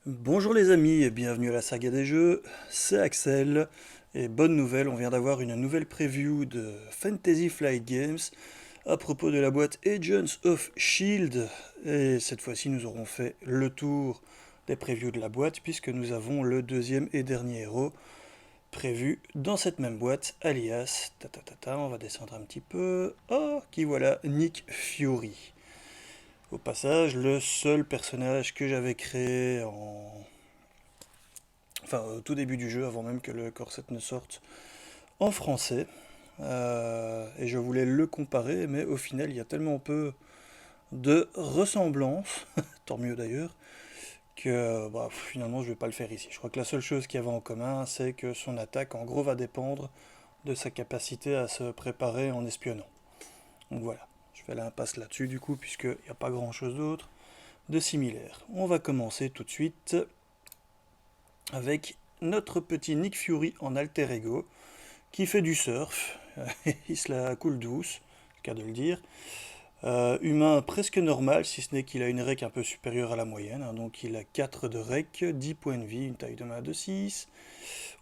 Bonjour les amis et bienvenue à la saga des jeux, c'est Axel et bonne nouvelle, on vient d'avoir une nouvelle preview de Fantasy Flight Games à propos de la boîte Agents of Shield et cette fois-ci nous aurons fait le tour des previews de la boîte puisque nous avons le deuxième et dernier héros prévu dans cette même boîte, alias, on va descendre un petit peu, oh, qui voilà, Nick Fury. Au passage, le seul personnage que j'avais créé au tout début du jeu, avant même que le corset ne sorte en français. Et je voulais le comparer, mais au final, il y a tellement peu de ressemblances, tant mieux d'ailleurs, que finalement, je vais pas le faire ici. Je crois que la seule chose qu'il y avait en commun, c'est que son attaque, en gros, va dépendre de sa capacité à se préparer en espionnant. Donc voilà, je fais l'impasse là-dessus du coup, puisqu'il n'y a pas grand-chose d'autre de similaire. On va commencer tout de suite avec notre petit Nick Fury en alter ego, qui fait du surf, il se la coule douce, c'est le cas de le dire. Humain presque normal, si ce n'est qu'il a une rec un peu supérieure à la moyenne, hein, donc il a 4 de rec, 10 points de vie, une taille de main de 6.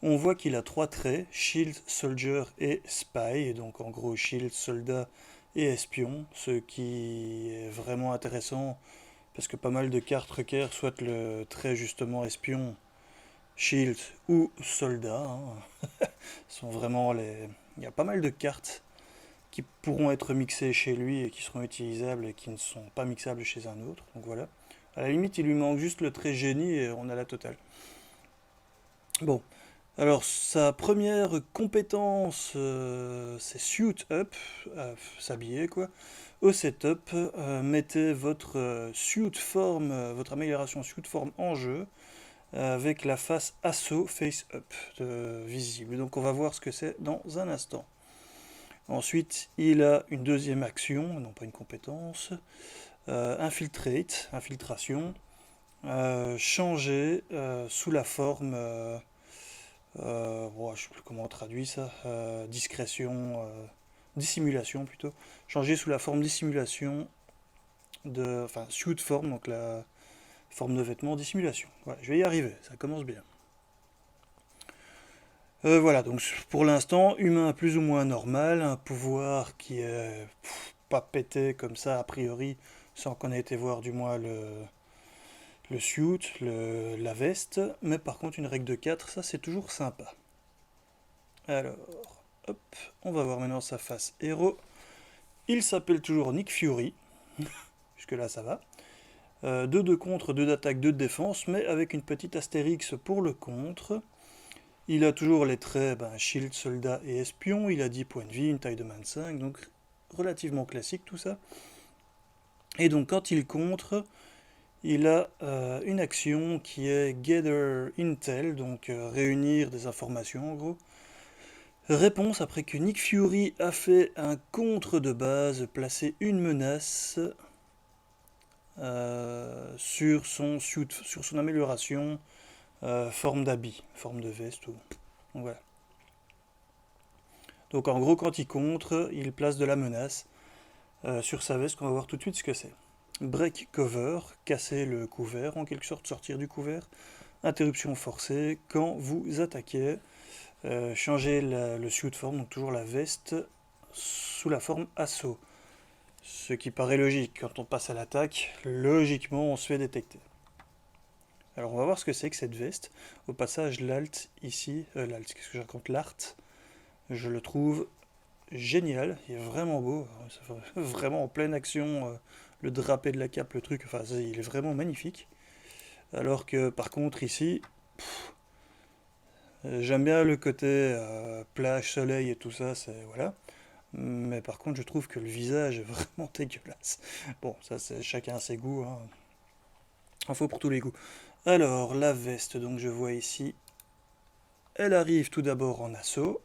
On voit qu'il a 3 traits, Shield, Soldier et Spy, et donc en gros Shield, Soldat et Espion, ce qui est vraiment intéressant parce que pas mal de cartes requièrent soit le trait justement Espion, Shield ou Soldat, hein. Sont vraiment les... Il y a pas mal de cartes qui pourront être mixées chez lui et qui seront utilisables et qui ne sont pas mixables chez un autre. Donc voilà. À la limite, il lui manque juste le trait génie et on a la totale. Bon, alors sa première compétence, c'est Suit Up, s'habiller quoi. Au setup, mettez votre suit form, votre amélioration suit form en jeu avec la face assaut face up visible. Donc on va voir ce que c'est dans un instant. Ensuite, il a une deuxième action, non pas une compétence, infiltrate, infiltration, changer sous la forme, je ne sais plus comment on traduit ça, discrétion, dissimulation plutôt, changer sous la forme dissimulation enfin suit form, donc la forme de vêtement, dissimulation. Voilà, je vais y arriver, ça commence bien. Voilà, donc pour l'instant, humain plus ou moins normal, un pouvoir qui est pas pété comme ça a priori, sans qu'on ait été voir du moins le suit, la veste, mais par contre une règle de 4, ça c'est toujours sympa. Alors, hop, on va voir maintenant sa face héros. Il s'appelle toujours Nick Fury, jusque là ça va. 2 de contre, 2 d'attaque, 2 de défense, mais avec une petite astérix pour le contre. Il a toujours les traits shield, soldat et espion. Il a 10 points de vie, une taille de 25, donc relativement classique tout ça. Et donc quand il contre, il a une action qui est Gather Intel, donc réunir des informations en gros. Réponse après que Nick Fury a fait un contre de base, placer une menace sur son amélioration, forme d'habit, forme de veste. Donc voilà. Donc en gros, quand il contre, il place de la menace sur sa veste, qu'on va voir tout de suite ce que c'est. Break cover, casser le couvert, en quelque sorte sortir du couvert. Interruption forcée, quand vous attaquez, changer le suit form, donc toujours la veste, sous la forme assaut. Ce qui paraît logique, quand on passe à l'attaque, logiquement on se fait détecter. Alors on va voir ce que c'est que cette veste. Au passage, l'alt ici, qu'est-ce que je raconte, l'art, je le trouve génial, il est vraiment beau, vraiment en pleine action, le drapé de la cape, le truc, enfin il est vraiment magnifique. Alors que par contre ici, j'aime bien le côté plage, soleil et tout ça, c'est voilà. Mais par contre je trouve que le visage est vraiment dégueulasse. Bon, ça c'est chacun ses goûts, hein. Info pour tous les goûts. Alors la veste, donc je vois ici, elle arrive tout d'abord en assaut.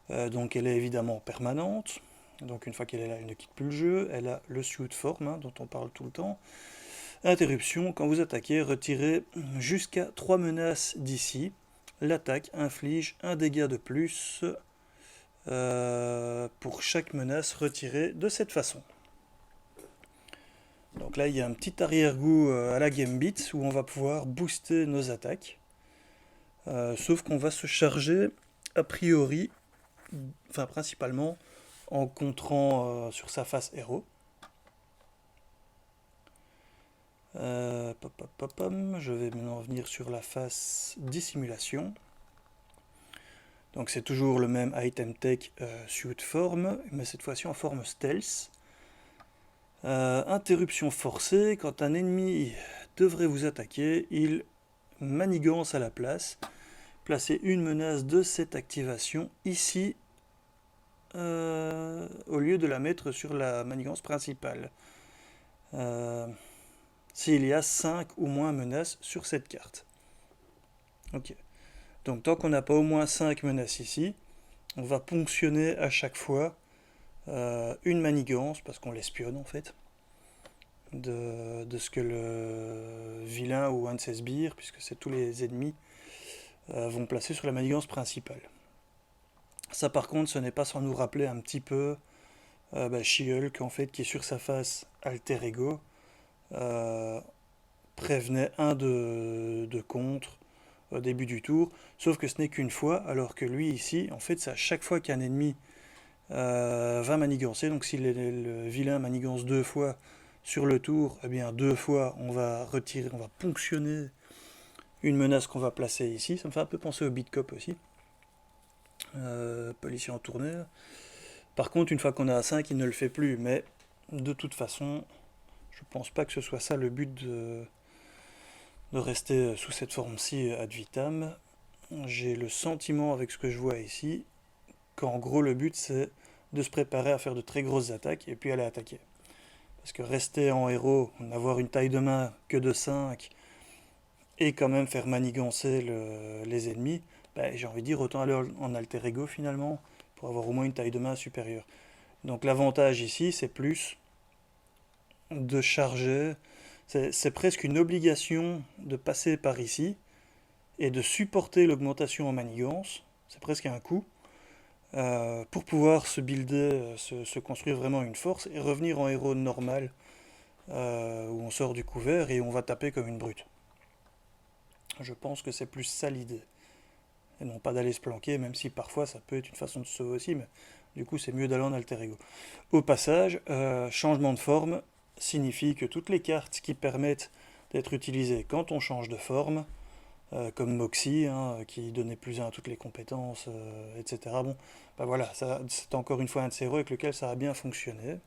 Donc elle est évidemment permanente. Donc une fois qu'elle est là, elle ne quitte plus le jeu. Elle a le suit form, hein, dont on parle tout le temps. Interruption, quand vous attaquez, retirez jusqu'à 3 menaces d'ici. L'attaque inflige un dégât de plus pour chaque menace retirée de cette façon. Donc là, il y a un petit arrière-goût à la Gambit où on va pouvoir booster nos attaques. Sauf qu'on va se charger, a priori, enfin principalement, en contrant sur sa face héros. Je vais maintenant venir sur la face dissimulation. Donc c'est toujours le même item tech suit form, mais cette fois-ci en forme stealth. Interruption forcée, quand un ennemi devrait vous attaquer, il manigance à la place. Placez une menace de cette activation ici, au lieu de la mettre sur la manigance principale. S'il y a 5 ou moins menaces sur cette carte. Ok. Donc tant qu'on n'a pas au moins 5 menaces ici, on va ponctionner à chaque fois une manigance, parce qu'on l'espionne en fait, de ce que le vilain ou un de ses sbires, puisque c'est tous les ennemis, vont placer sur la manigance principale. Ça par contre, ce n'est pas sans nous rappeler un petit peu She-Hulk en fait, qui est sur sa face alter ego, prévenait un de contre au début du tour, sauf que ce n'est qu'une fois, alors que lui ici, en fait, c'est à chaque fois qu'un ennemi va manigancer, donc si le vilain manigance 2 fois sur le tour, eh bien 2 fois on va retirer, on va ponctionner une menace qu'on va placer ici. Ça me fait un peu penser au Beat Cop aussi. Policier en tournée. Par contre, une fois qu'on a à 5, il ne le fait plus, mais de toute façon, je pense pas que ce soit ça le but de rester sous cette forme-ci ad vitam. J'ai le sentiment, avec ce que je vois ici, qu'en gros le but c'est de se préparer à faire de très grosses attaques et puis aller attaquer. Parce que rester en héros, n'avoir une taille de main que de 5 et quand même faire manigancer les ennemis, j'ai envie de dire autant aller en alter ego finalement pour avoir au moins une taille de main supérieure. Donc l'avantage ici c'est plus de charger, c'est presque une obligation de passer par ici et de supporter l'augmentation en manigance, c'est presque un coup, pour pouvoir se builder, se construire vraiment une force et revenir en héros normal, où on sort du couvert et on va taper comme une brute. Je pense que c'est plus ça l'idée. Et non pas d'aller se planquer, même si parfois ça peut être une façon de se sauver aussi, mais du coup c'est mieux d'aller en alter ego. Au passage, changement de forme signifie que toutes les cartes qui permettent d'être utilisées quand on change de forme, comme Moxie, hein, qui donnait plus 1 à toutes les compétences, etc. Bon, voilà, c'est encore une fois un de ces héros avec lequel ça a bien fonctionné.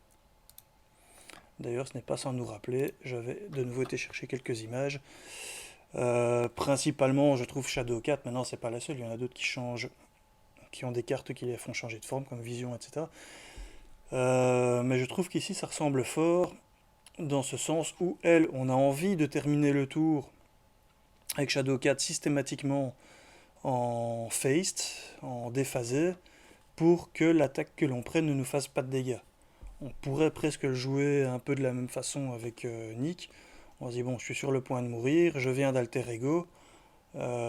D'ailleurs, ce n'est pas sans nous rappeler, j'avais de nouveau été chercher quelques images. Principalement, je trouve Shadow 4, maintenant c'est pas la seule, il y en a d'autres qui changent, qui ont des cartes qui les font changer de forme, comme Vision, etc. Mais je trouve qu'ici ça ressemble fort, dans ce sens où elle, on a envie de terminer le tour avec Shadow 4 systématiquement en phased, en déphasé, pour que l'attaque que l'on prenne ne nous fasse pas de dégâts. On pourrait presque le jouer un peu de la même façon avec Nick. On se dit, bon, je suis sur le point de mourir, je viens d'alter ego.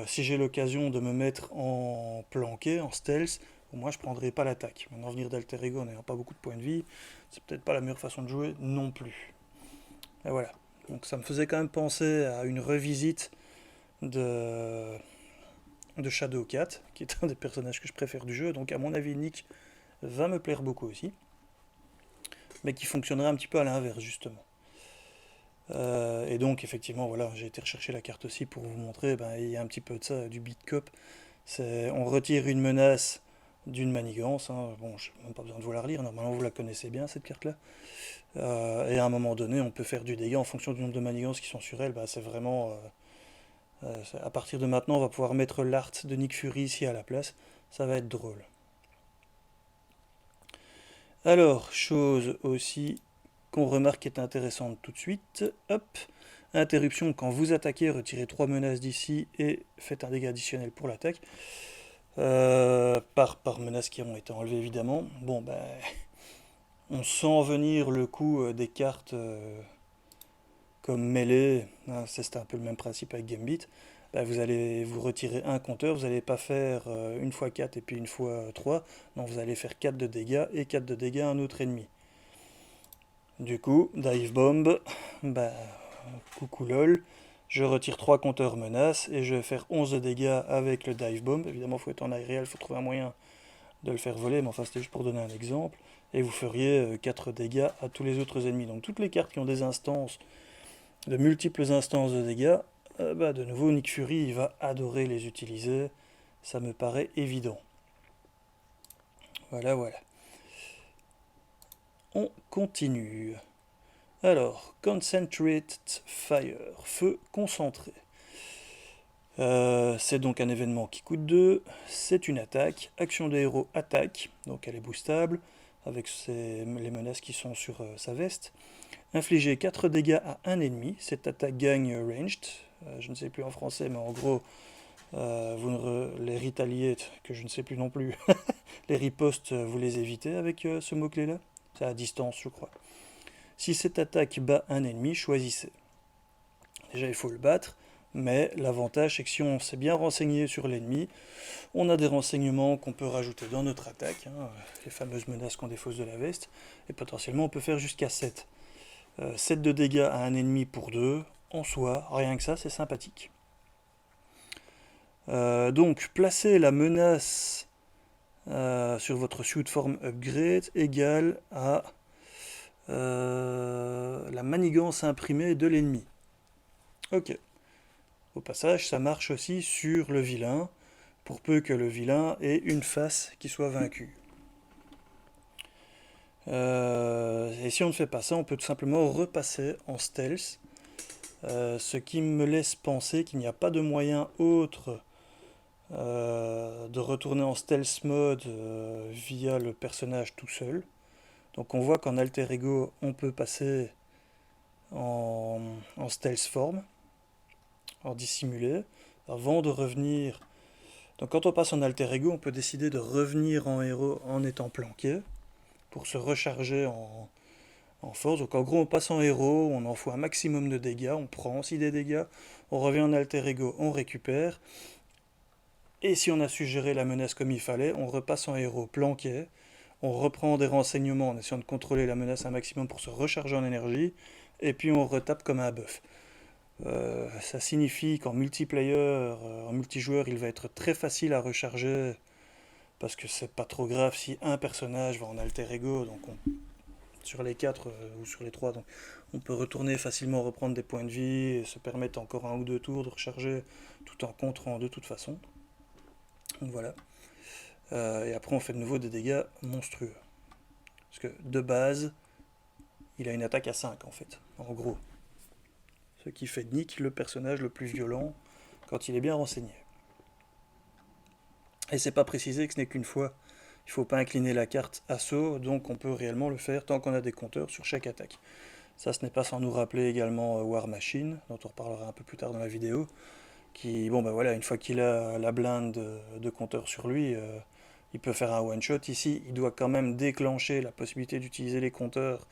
Si j'ai l'occasion de me mettre en planqué, en stealth, au moins je ne prendrai pas l'attaque. Maintenant, venir d'alter ego en n'ayant pas beaucoup de points de vie, c'est peut-être pas la meilleure façon de jouer non plus. Et voilà. Donc ça me faisait quand même penser à une revisite de Shadow Cat, qui est un des personnages que je préfère du jeu. Donc à mon avis, Nick va me plaire beaucoup aussi, mais qui fonctionnerait un petit peu à l'inverse justement. Et donc effectivement, voilà, j'ai été rechercher la carte aussi pour vous montrer. Il y a un petit peu de ça, du beat cop. On retire une menace d'une manigance. Hein. Bon, je n'ai même pas besoin de vous la relire. Normalement, vous la connaissez bien cette carte-là. Et à un moment donné, on peut faire du dégât en fonction du nombre de manigances qui sont sur elle. C'est vraiment à partir de maintenant, on va pouvoir mettre l'art de Nick Fury ici à la place. Ça va être drôle. Alors, chose aussi qu'on remarque qui est intéressante tout de suite. Hop, interruption, quand vous attaquez, retirez 3 menaces d'ici et faites un dégât additionnel pour l'attaque. Par menaces qui ont été enlevées évidemment. Bon, on sent venir le coup des cartes comme mêlée, hein, c'est un peu le même principe avec Gambit. Vous allez vous retirer un compteur, vous n'allez pas faire une fois 4 et puis une fois 3, non, vous allez faire 4 de dégâts et 4 de dégâts à un autre ennemi. Du coup, dive bomb, bah, coucou lol, je retire 3 compteurs menaces et je vais faire 11 de dégâts avec le dive bomb. Évidemment, il faut être en aérien, il faut trouver un moyen de le faire voler, mais enfin c'était juste pour donner un exemple. Et vous feriez 4 dégâts à tous les autres ennemis. Donc toutes les cartes qui ont des instances, de multiples instances de dégâts, bah, de nouveau Nick Fury il va adorer les utiliser. Ça me paraît évident. Voilà, voilà. On continue. Alors, Concentrated Fire, feu concentré. C'est donc un événement qui coûte 2, c'est une attaque, action de héros attaque, donc elle est boostable, avec les menaces qui sont sur sa veste. Infliger 4 dégâts à un ennemi, cette attaque gagne ranged, je ne sais plus en français, mais en gros, les retaliates, que je ne sais plus non plus, les ripostes, vous les évitez avec ce mot-clé-là. C'est à distance, je crois. Si cette attaque bat un ennemi, choisissez. Déjà, il faut le battre, mais l'avantage, c'est que si on s'est bien renseigné sur l'ennemi, on a des renseignements qu'on peut rajouter dans notre attaque, hein, les fameuses menaces qu'on défausse de la veste, et potentiellement on peut faire jusqu'à 7. 7 de dégâts à un ennemi pour 2, en soi, rien que ça, c'est sympathique. Donc, placez la menace sur votre suit form upgrade égale à la manigance imprimée de l'ennemi. Ok. Au passage, ça marche aussi sur le vilain, pour peu que le vilain ait une face qui soit vaincue. Et si on ne fait pas ça, on peut tout simplement repasser en stealth, ce qui me laisse penser qu'il n'y a pas de moyen autre de retourner en stealth mode via le personnage tout seul. Donc on voit qu'en alter ego, on peut passer en stealth form, en dissimulé, avant de revenir. Donc quand on passe en alter ego, on peut décider de revenir en héros en étant planqué, pour se recharger en force. Donc en gros, on passe en héros, on en fout un maximum de dégâts, on prend aussi des dégâts, on revient en alter ego, on récupère. Et si on a su gérer la menace comme il fallait, on repasse en héros planqué, on reprend des renseignements en essayant de contrôler la menace un maximum pour se recharger en énergie, et puis on retape comme un bœuf. Ça signifie qu'en multiplayer, en multijoueur, il va être très facile à recharger parce que c'est pas trop grave si un personnage va en alter ego, donc sur les 4 ou sur les 3, donc on peut retourner facilement reprendre des points de vie et se permettre encore un ou deux tours de recharger tout en contrant de toute façon. Donc voilà. Et après on fait de nouveau des dégâts monstrueux. Parce que de base, il a une attaque à 5 en fait, en gros. Ce qui fait de Nick le personnage le plus violent quand il est bien renseigné. Et c'est pas précisé que ce n'est qu'une fois. Il ne faut pas incliner la carte assaut, donc on peut réellement le faire tant qu'on a des compteurs sur chaque attaque. Ça, ce n'est pas sans nous rappeler également War Machine, dont on reparlera un peu plus tard dans la vidéo, qui, bon ben voilà, une fois qu'il a la blinde de compteurs sur lui, il peut faire un one-shot. Ici, il doit quand même déclencher la possibilité d'utiliser les compteurs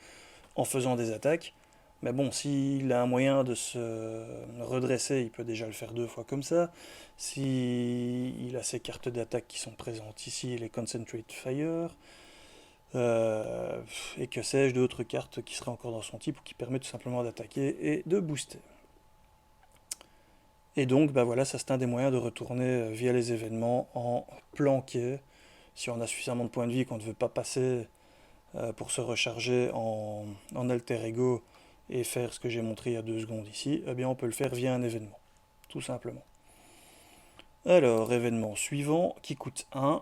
en faisant des attaques. Mais bon, s'il a un moyen de se redresser, il peut déjà le faire 2 fois comme ça. S'il a ses cartes d'attaque qui sont présentes ici, les Concentrate Fire, et que sais-je d'autres cartes qui seraient encore dans son type ou qui permettent tout simplement d'attaquer et de booster. Et donc, bah voilà, ça c'est un des moyens de retourner via les événements en planqué. Si on a suffisamment de points de vie qu'on ne veut pas passer pour se recharger en alter ego et faire ce que j'ai montré il y a 2 secondes ici, eh bien on peut le faire via un événement, tout simplement. Alors, événement suivant qui coûte 1,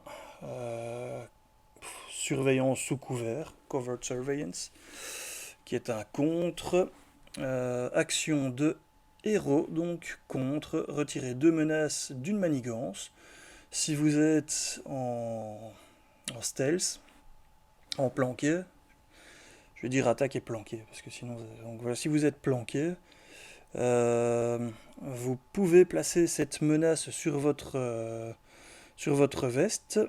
surveillance sous couvert, covert surveillance, qui est un contre, action de héros, donc contre, retirer 2 menaces d'une manigance. Si vous êtes en stealth, en planqué, je vais dire attaque et planqué, parce que sinon, donc voilà, si vous êtes planqué, vous pouvez placer cette menace sur votre veste.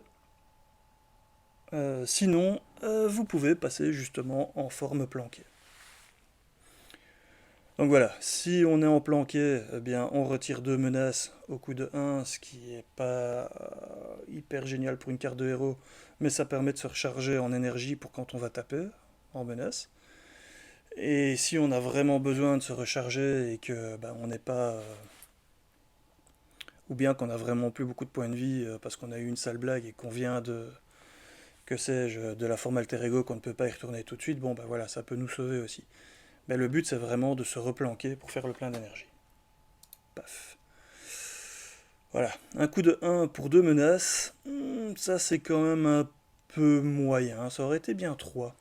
Sinon, vous pouvez passer justement en forme planquée. Donc voilà, si on est en planqué, eh bien on retire 2 menaces au coup de 1, ce qui n'est pas hyper génial pour une carte de héros, mais ça permet de se recharger en énergie pour quand on va taper en menace. Et si on a vraiment besoin de se recharger et que on n'est pas... ou bien qu'on a vraiment plus beaucoup de points de vie parce qu'on a eu une sale blague et qu'on vient de... que sais-je, de la forme alter ego qu'on ne peut pas y retourner tout de suite, bon voilà, ça peut nous sauver aussi. Mais le but c'est vraiment de se replanquer pour faire le plein d'énergie. Paf. Voilà, un coup de 1 pour 2 menaces, ça c'est quand même un peu moyen, ça aurait été bien 3.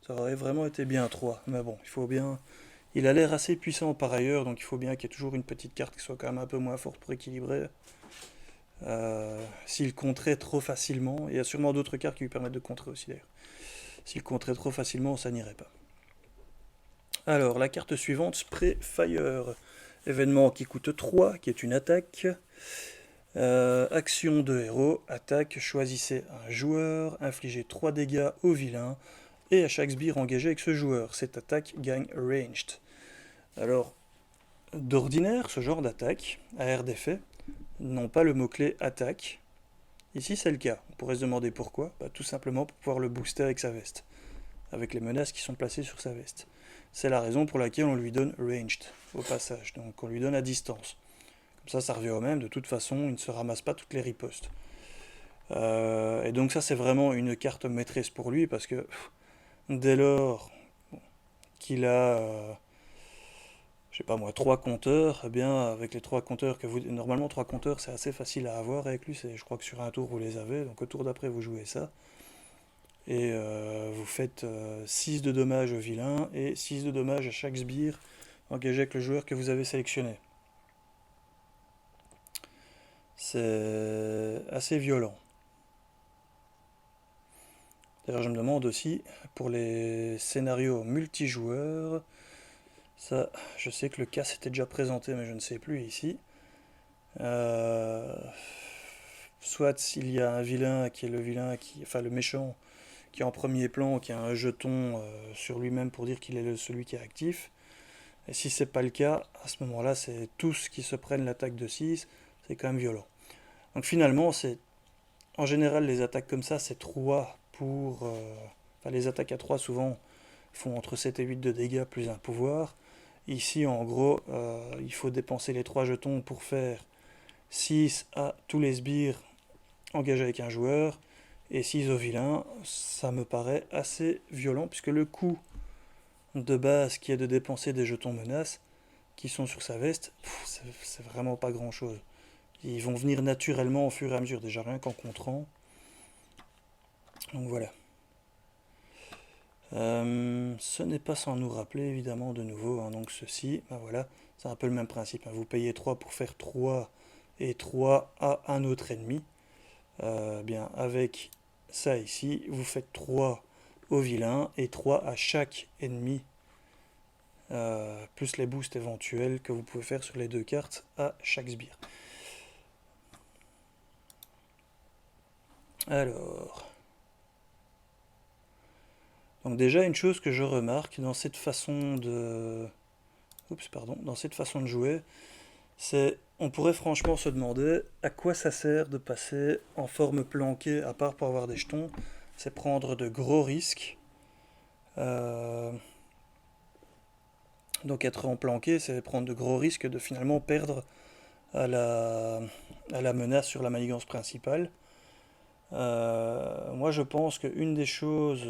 Ça aurait vraiment été bien 3, mais bon, il faut bien... Il a l'air assez puissant par ailleurs, donc il faut bien qu'il y ait toujours une petite carte qui soit quand même un peu moins forte pour équilibrer. S'il compterait trop facilement, il y a sûrement d'autres cartes qui lui permettent de contrer aussi d'ailleurs. S'il compterait trop facilement, ça n'irait pas. Alors, la carte suivante, Spray Fire. Événement qui coûte 3, qui est une attaque. Action de héros, attaque, choisissez un joueur, infligez 3 dégâts au vilain, et à chaque sbire engagé avec ce joueur. Cette attaque gagne ranged. Alors, d'ordinaire, ce genre d'attaque, à air d'effet, n'ont pas le mot-clé attaque. Ici, c'est le cas. On pourrait se demander pourquoi. Tout simplement pour pouvoir le booster avec sa veste, avec les menaces qui sont placées sur sa veste. C'est la raison pour laquelle on lui donne ranged au passage, donc on lui donne à distance. Comme ça revient au même, de toute façon, il ne se ramasse pas toutes les ripostes. Et donc ça, c'est vraiment une carte maîtresse pour lui, parce que dès lors qu'il a, je sais pas moi, 3 compteurs, eh bien, avec les 3 compteurs que vous... Normalement, 3 compteurs, c'est assez facile à avoir avec lui, je crois que sur un tour, vous les avez, donc au tour d'après, vous jouez ça. Et vous faites 6 de dommages au vilain, et 6 de dommages à chaque sbire engagé avec le joueur que vous avez sélectionné. C'est assez violent. D'ailleurs, je me demande aussi, pour les scénarios multijoueurs, ça, je sais que le cas s'était déjà présenté, mais je ne sais plus ici. Soit s'il y a un vilain qui est le vilain, enfin le méchant, qui est en premier plan, qui a un jeton sur lui-même pour dire qu'il est celui qui est actif. Et si c'est pas le cas, à ce moment-là, c'est tous qui se prennent l'attaque de 6, c'est quand même violent. Donc finalement, en général, les attaques comme ça, c'est 3 pour... enfin, les attaques à 3, souvent, font entre 7 et 8 de dégâts plus un pouvoir. Ici, en gros, il faut dépenser les 3 jetons pour faire 6 à tous les sbires engagés avec un joueur, et 6 au vilain. Ça me paraît assez violent, puisque le coût de base, qui est de dépenser des jetons menaces, qui sont sur sa veste, c'est vraiment pas grand-chose. Ils vont venir naturellement au fur et à mesure, déjà rien qu'en contrant. Donc voilà. Ce n'est pas sans nous rappeler évidemment de nouveau, hein, donc ceci, voilà, c'est un peu le même principe, hein. Vous payez 3 pour faire 3 et 3 à un autre ennemi. Bien, avec ça ici, vous faites 3 au vilain et 3 à chaque ennemi, plus les boosts éventuels que vous pouvez faire sur les 2 cartes à chaque sbire. Alors... Donc déjà, une chose que je remarque dans cette façon de... dans cette façon de jouer, c'est... On pourrait franchement se demander à quoi ça sert de passer en forme planquée, à part pour avoir des jetons. C'est prendre de gros risques. Donc être en planqué, c'est prendre de gros risques de finalement perdre à la menace sur la manigance principale. Moi je pense qu'une des choses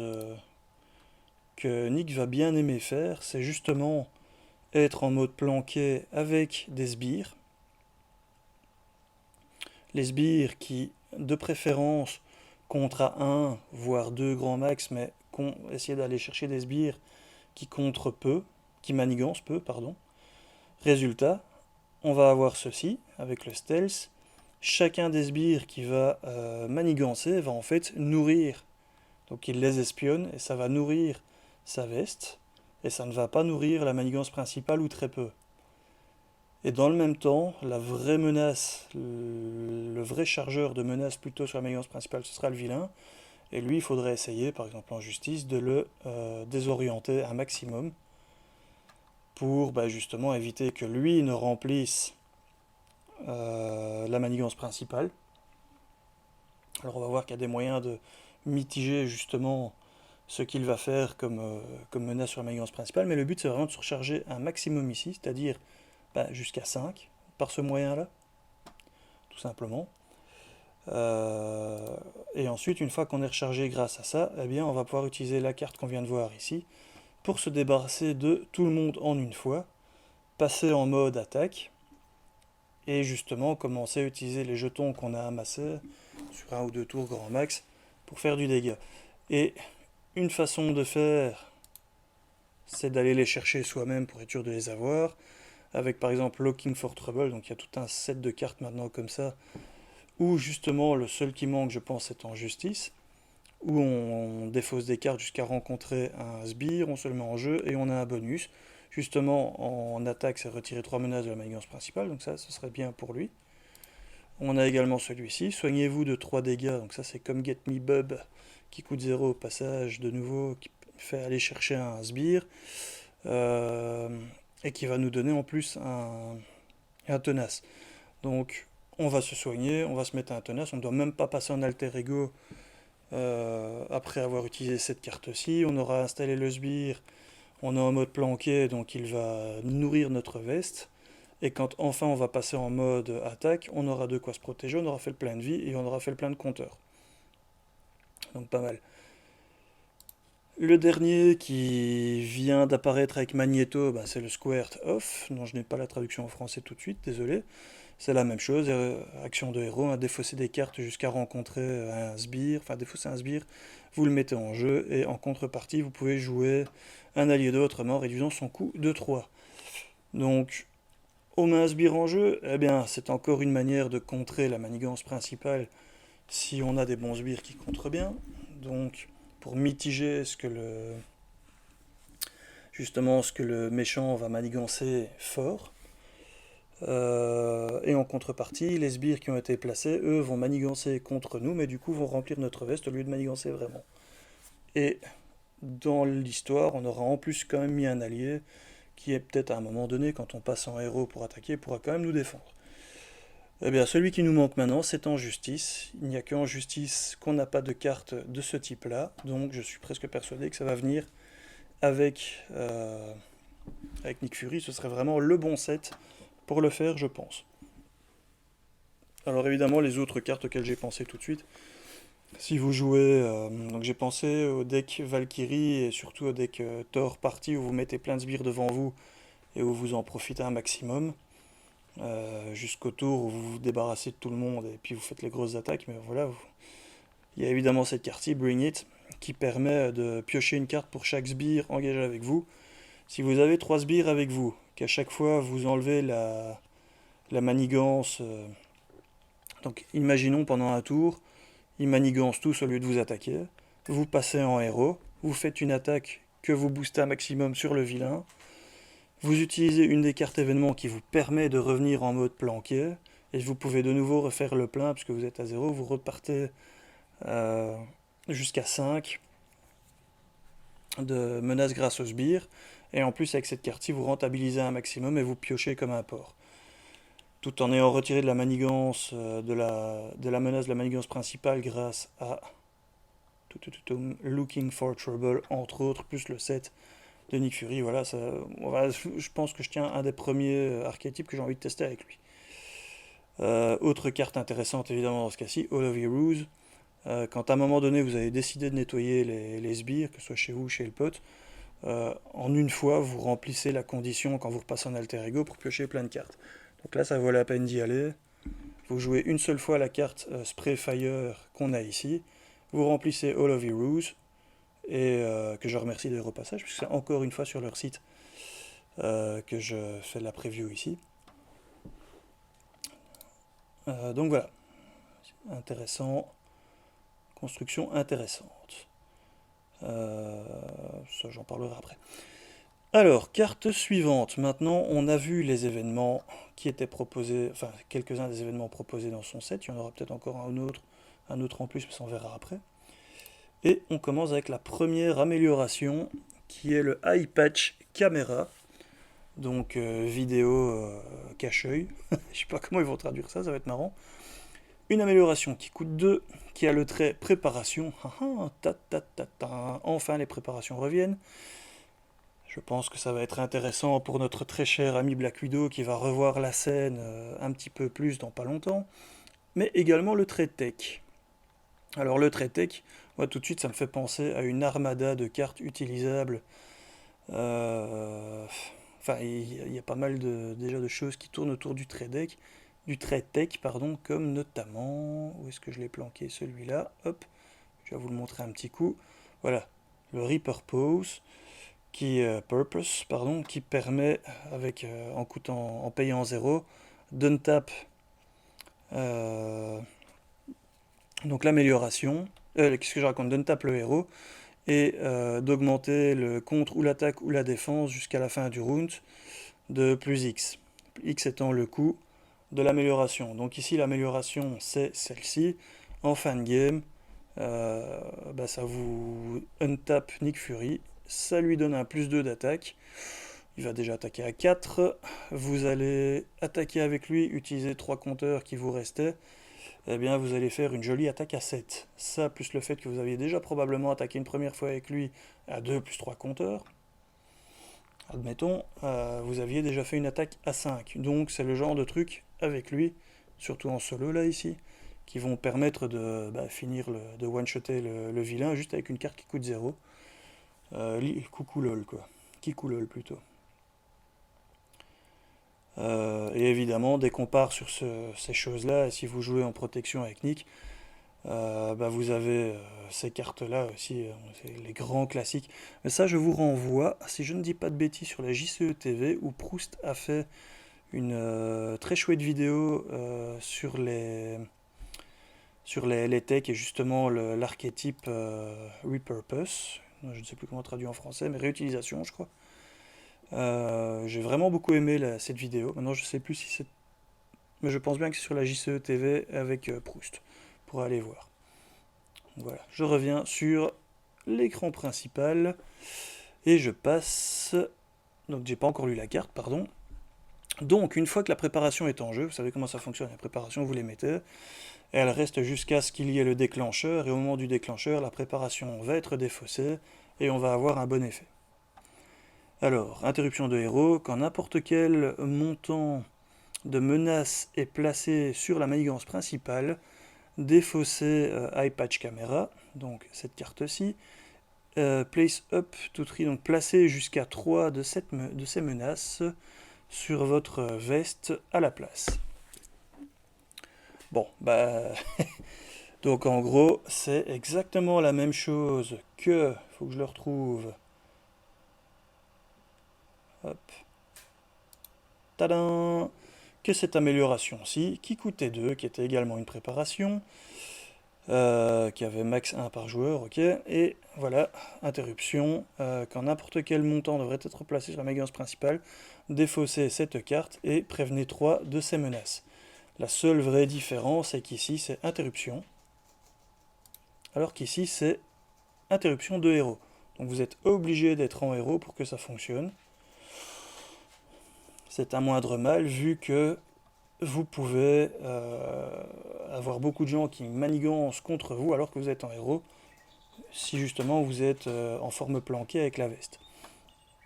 que Nick va bien aimer faire, c'est justement être en mode planqué avec des sbires. Les sbires qui, de préférence, contre à 1, voire 2 grands max, mais essayer d'aller chercher des sbires qui contre peu, qui manigancent peu, pardon. Résultat, on va avoir ceci, avec le stealth. Chacun des sbires qui va manigancer va en fait nourrir. Donc il les espionne et ça va nourrir sa veste. Et ça ne va pas nourrir la manigance principale ou très peu. Et dans le même temps, la vraie menace, le vrai chargeur de menace plutôt sur la manigance principale, ce sera le vilain. Et lui, il faudrait essayer, par exemple en justice, de le désorienter un maximum pour justement éviter que lui ne remplisse la manigance principale. Alors on va voir qu'il y a des moyens de mitiger justement ce qu'il va faire comme menace sur la manigance principale, mais le but c'est vraiment de surcharger un maximum ici, c'est-à-dire jusqu'à 5 par ce moyen-là, tout simplement. Et ensuite, une fois qu'on est rechargé grâce à ça, eh bien, on va pouvoir utiliser la carte qu'on vient de voir ici pour se débarrasser de tout le monde en une fois, passer en mode attaque et justement commencer à utiliser les jetons qu'on a amassés sur un ou deux tours grand max pour faire du dégât. Et une façon de faire, c'est d'aller les chercher soi-même pour être sûr de les avoir, avec par exemple Looking for Trouble, donc il y a tout un set de cartes maintenant comme ça, où justement le seul qui manque je pense est en justice, où on défausse des cartes jusqu'à rencontrer un sbire, on se le met en jeu et on a un bonus. Justement en attaque c'est retirer 3 menaces de la manigance principale, donc ça ce serait bien pour lui. On a également celui-ci, soignez-vous de 3 dégâts, donc ça c'est comme Get Me Bub qui coûte 0 au passage de nouveau, qui fait aller chercher un sbire, et qui va nous donner en plus un tenace. Donc on va se soigner, on va se mettre un tenace, on ne doit même pas passer en alter ego après avoir utilisé cette carte-ci. On aura installé le sbire, on est en mode planqué, donc il va nourrir notre veste. Et quand enfin on va passer en mode attaque, on aura de quoi se protéger, on aura fait le plein de vie et on aura fait le plein de compteurs. Donc pas mal. Le dernier qui vient d'apparaître avec Magneto, c'est le Squared Off, dont je n'ai pas la traduction en français tout de suite, désolé. C'est la même chose, action de héros, défausser des cartes jusqu'à rencontrer un sbire, enfin défausser un sbire, vous le mettez en jeu, et en contrepartie, vous pouvez jouer un allié de votre mort, réduisant son coût de 3. Donc, on met un sbire en jeu, eh bien, c'est encore une manière de contrer la manigance principale si on a des bons sbires qui contrent bien. Donc, pour mitiger justement ce que le méchant va manigancer fort. Et en contrepartie, les sbires qui ont été placés, eux, vont manigancer contre nous, mais du coup vont remplir notre veste au lieu de manigancer vraiment. Et dans l'histoire, on aura en plus quand même mis un allié qui est peut-être à un moment donné, quand on passe en héros pour attaquer, pourra quand même nous défendre. Eh bien, celui qui nous manque maintenant, c'est en justice. Il n'y a qu'en justice qu'on n'a pas de carte de ce type-là, donc je suis presque persuadé que ça va venir avec Nick Fury. Ce serait vraiment le bon set pour le faire, je pense. Alors évidemment, les autres cartes auxquelles j'ai pensé tout de suite, si vous jouez, donc j'ai pensé au deck Valkyrie et surtout au deck Thor Party où vous mettez plein de sbires devant vous et où vous en profitez un maximum, jusqu'au tour où vous vous débarrassez de tout le monde et puis vous faites les grosses attaques. Mais voilà, il y a évidemment cette carte-ci, Bring It, qui permet de piocher une carte pour chaque sbire engagé avec vous. Si vous avez 3 sbires avec vous, qu'à chaque fois vous enlevez la manigance, donc imaginons pendant un tour, ils manigancent tous au lieu de vous attaquer, vous passez en héros, vous faites une attaque que vous boostez un maximum sur le vilain, vous utilisez une des cartes événements qui vous permet de revenir en mode planqué, et vous pouvez de nouveau refaire le plein, puisque vous êtes à 0, vous repartez jusqu'à 5 de menaces grâce au sbire, et en plus avec cette carte-ci vous rentabilisez un maximum et vous piochez comme un porc. Tout en ayant retiré de la manigance, de la menace de la manigance principale grâce à Looking for Trouble, entre autres, plus le set de Nick Fury. Voilà, je pense que je tiens un des premiers archétypes que j'ai envie de tester avec lui. Autre carte intéressante évidemment dans ce cas-ci, All of Heroes. Quand à un moment donné vous avez décidé de nettoyer les sbires, que ce soit chez vous ou chez le pote, en une fois vous remplissez la condition quand vous repassez en alter ego pour piocher plein de cartes. Donc là ça vaut la peine d'y aller. Vous jouez une seule fois la carte Spray Fire qu'on a ici, vous remplissez All of Heroes, et que je remercie des repassages, puisque c'est encore une fois sur leur site que je fais la preview ici. Donc voilà, intéressant, construction intéressante. Ça j'en parlerai après. Alors, carte suivante. Maintenant, on a vu les événements qui étaient proposés, enfin quelques-uns des événements proposés dans son set. Il y en aura peut-être encore un autre en plus, mais ça on verra après. Et on commence avec la première amélioration, qui est le Eye Patch Camera. Donc vidéo cache-œil. Je sais pas comment ils vont traduire ça, ça va être marrant. Une amélioration qui coûte 2, qui a le trait préparation. Enfin, les préparations reviennent. Je pense que ça va être intéressant pour notre très cher ami Black Widow qui va revoir la scène un petit peu plus dans pas longtemps. Mais également le trait tech. Alors le trait tech, moi tout de suite ça me fait penser à une armada de cartes utilisables. Enfin, il y a pas mal déjà de choses qui tournent autour du trait tech, pardon, comme notamment, où est-ce que je l'ai planqué celui-là? Hop, je vais vous le montrer un petit coup. Voilà, le Repurpose, Purpose, pardon, qui permet, en payant 0, d'untap donc l'amélioration, qu'est-ce que je raconte? D'untap le héros et d'augmenter le contre ou l'attaque ou la défense jusqu'à la fin du round de plus X. X étant le coût de l'amélioration. Donc ici l'amélioration c'est celle-ci. En fin de game, ça vous untap Nick Fury, ça lui donne un plus 2 d'attaque. Il va déjà attaquer à 4. Vous allez attaquer avec lui, utiliser 3 compteurs qui vous restaient. Eh bien, vous allez faire une jolie attaque à 7. Ça, plus le fait que vous aviez déjà probablement attaqué une première fois avec lui à 2 plus 3 compteurs. Admettons, vous aviez déjà fait une attaque à 5. Donc, c'est le genre de truc avec lui, surtout en solo là ici, qui vont permettre de de one-shotter le vilain juste avec une carte qui coûte 0. Coucou lol quoi. Kikou lol plutôt. Et évidemment, dès qu'on part sur ces choses-là, si vous jouez en protection avec Nick, vous avez ces cartes-là aussi, c'est les grands classiques. Mais ça, je vous renvoie, si je ne dis pas de bêtises, sur la JCE TV, où Proust a fait une très chouette vidéo sur les techs et justement l'archétype Repurpose. Je ne sais plus comment traduire en français, mais réutilisation, je crois. J'ai vraiment beaucoup aimé cette vidéo. Maintenant, je sais plus si c'est. Mais je pense bien que c'est sur la JCE TV avec Proust. Pour aller voir. Voilà. Je reviens sur l'écran principal. Et je passe. Donc, j'ai pas encore lu la carte, pardon. Donc, une fois que la préparation est en jeu, vous savez comment ça fonctionne. La préparation, vous les mettez. Et elle reste jusqu'à ce qu'il y ait le déclencheur. Et au moment du déclencheur, la préparation va être défaussée. Et on va avoir un bon effet. Alors, interruption de héros, quand n'importe quel montant de menace est placé sur la manigance principale, défausser Eye Patch Camera, donc cette carte-ci, place up to 3, donc placer jusqu'à 3 de ces menaces sur votre veste à la place. Bon, donc en gros, c'est exactement la même chose que, faut que je le retrouve, hop, tadam, que cette amélioration-ci, qui coûtait 2, qui était également une préparation, qui avait max 1 par joueur, ok, et voilà, interruption, quand n'importe quel montant devrait être placé sur la manigance principale, défausser cette carte et prévenez 3 de ces menaces. La seule vraie différence est qu'ici c'est interruption, alors qu'ici c'est interruption de héros. Donc vous êtes obligé d'être en héros pour que ça fonctionne. C'est un moindre mal vu que vous pouvez avoir beaucoup de gens qui manigancent contre vous alors que vous êtes en héros, si justement vous êtes en forme planquée avec la veste.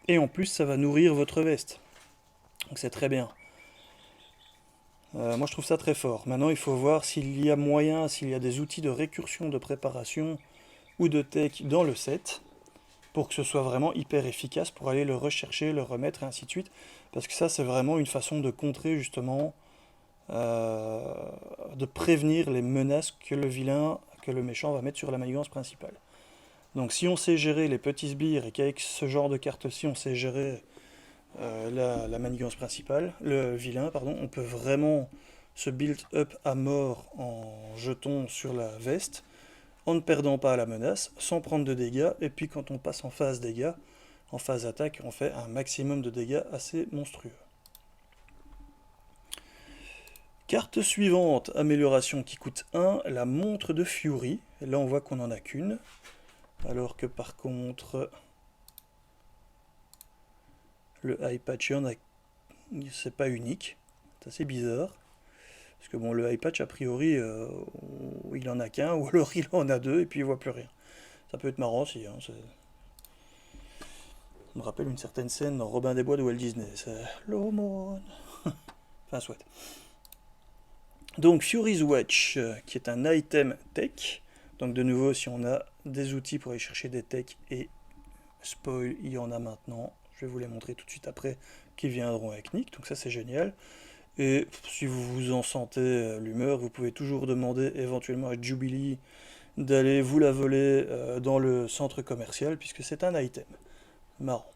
Et en plus, ça va nourrir votre veste. Donc c'est très bien. Moi je trouve ça très fort. Maintenant il faut voir s'il y a moyen, s'il y a des outils de récursion, de préparation ou de tech dans le set, pour que ce soit vraiment hyper efficace, pour aller le rechercher, le remettre et ainsi de suite. Parce que ça c'est vraiment une façon de contrer justement, de prévenir les menaces que le vilain, que le méchant va mettre sur la manigance principale. Donc si on sait gérer les petits sbires et qu'avec ce genre de carte-ci on sait gérer la manigance principale, le vilain, pardon, on peut vraiment se build up à mort en jetons sur la veste, en ne perdant pas la menace, sans prendre de dégâts, et puis quand on passe en phase dégâts, en phase attaque, on fait un maximum de dégâts assez monstrueux. Carte suivante, amélioration qui coûte 1, la montre de Fury. Et là on voit qu'on n'en a qu'une, alors que par contre le Eye Patch, c'est pas unique, c'est assez bizarre. Parce que bon, le eye patch, a priori, il en a qu'un, ou alors il en a deux, et puis il voit plus rien. Ça peut être marrant aussi, hein, ça me rappelle une certaine scène dans Robin des Bois de Walt Disney. C'est l'aumône. Enfin, soit. Donc, Fury's Watch, qui est un item tech. Donc, de nouveau, si on a des outils pour aller chercher des techs, et spoil, il y en a maintenant. Je vais vous les montrer tout de suite après, qui viendront avec Nick. Donc, ça, c'est génial. Et si vous vous en sentez l'humeur, vous pouvez toujours demander éventuellement à Jubilee d'aller vous la voler dans le centre commercial, puisque c'est un item. Marrant.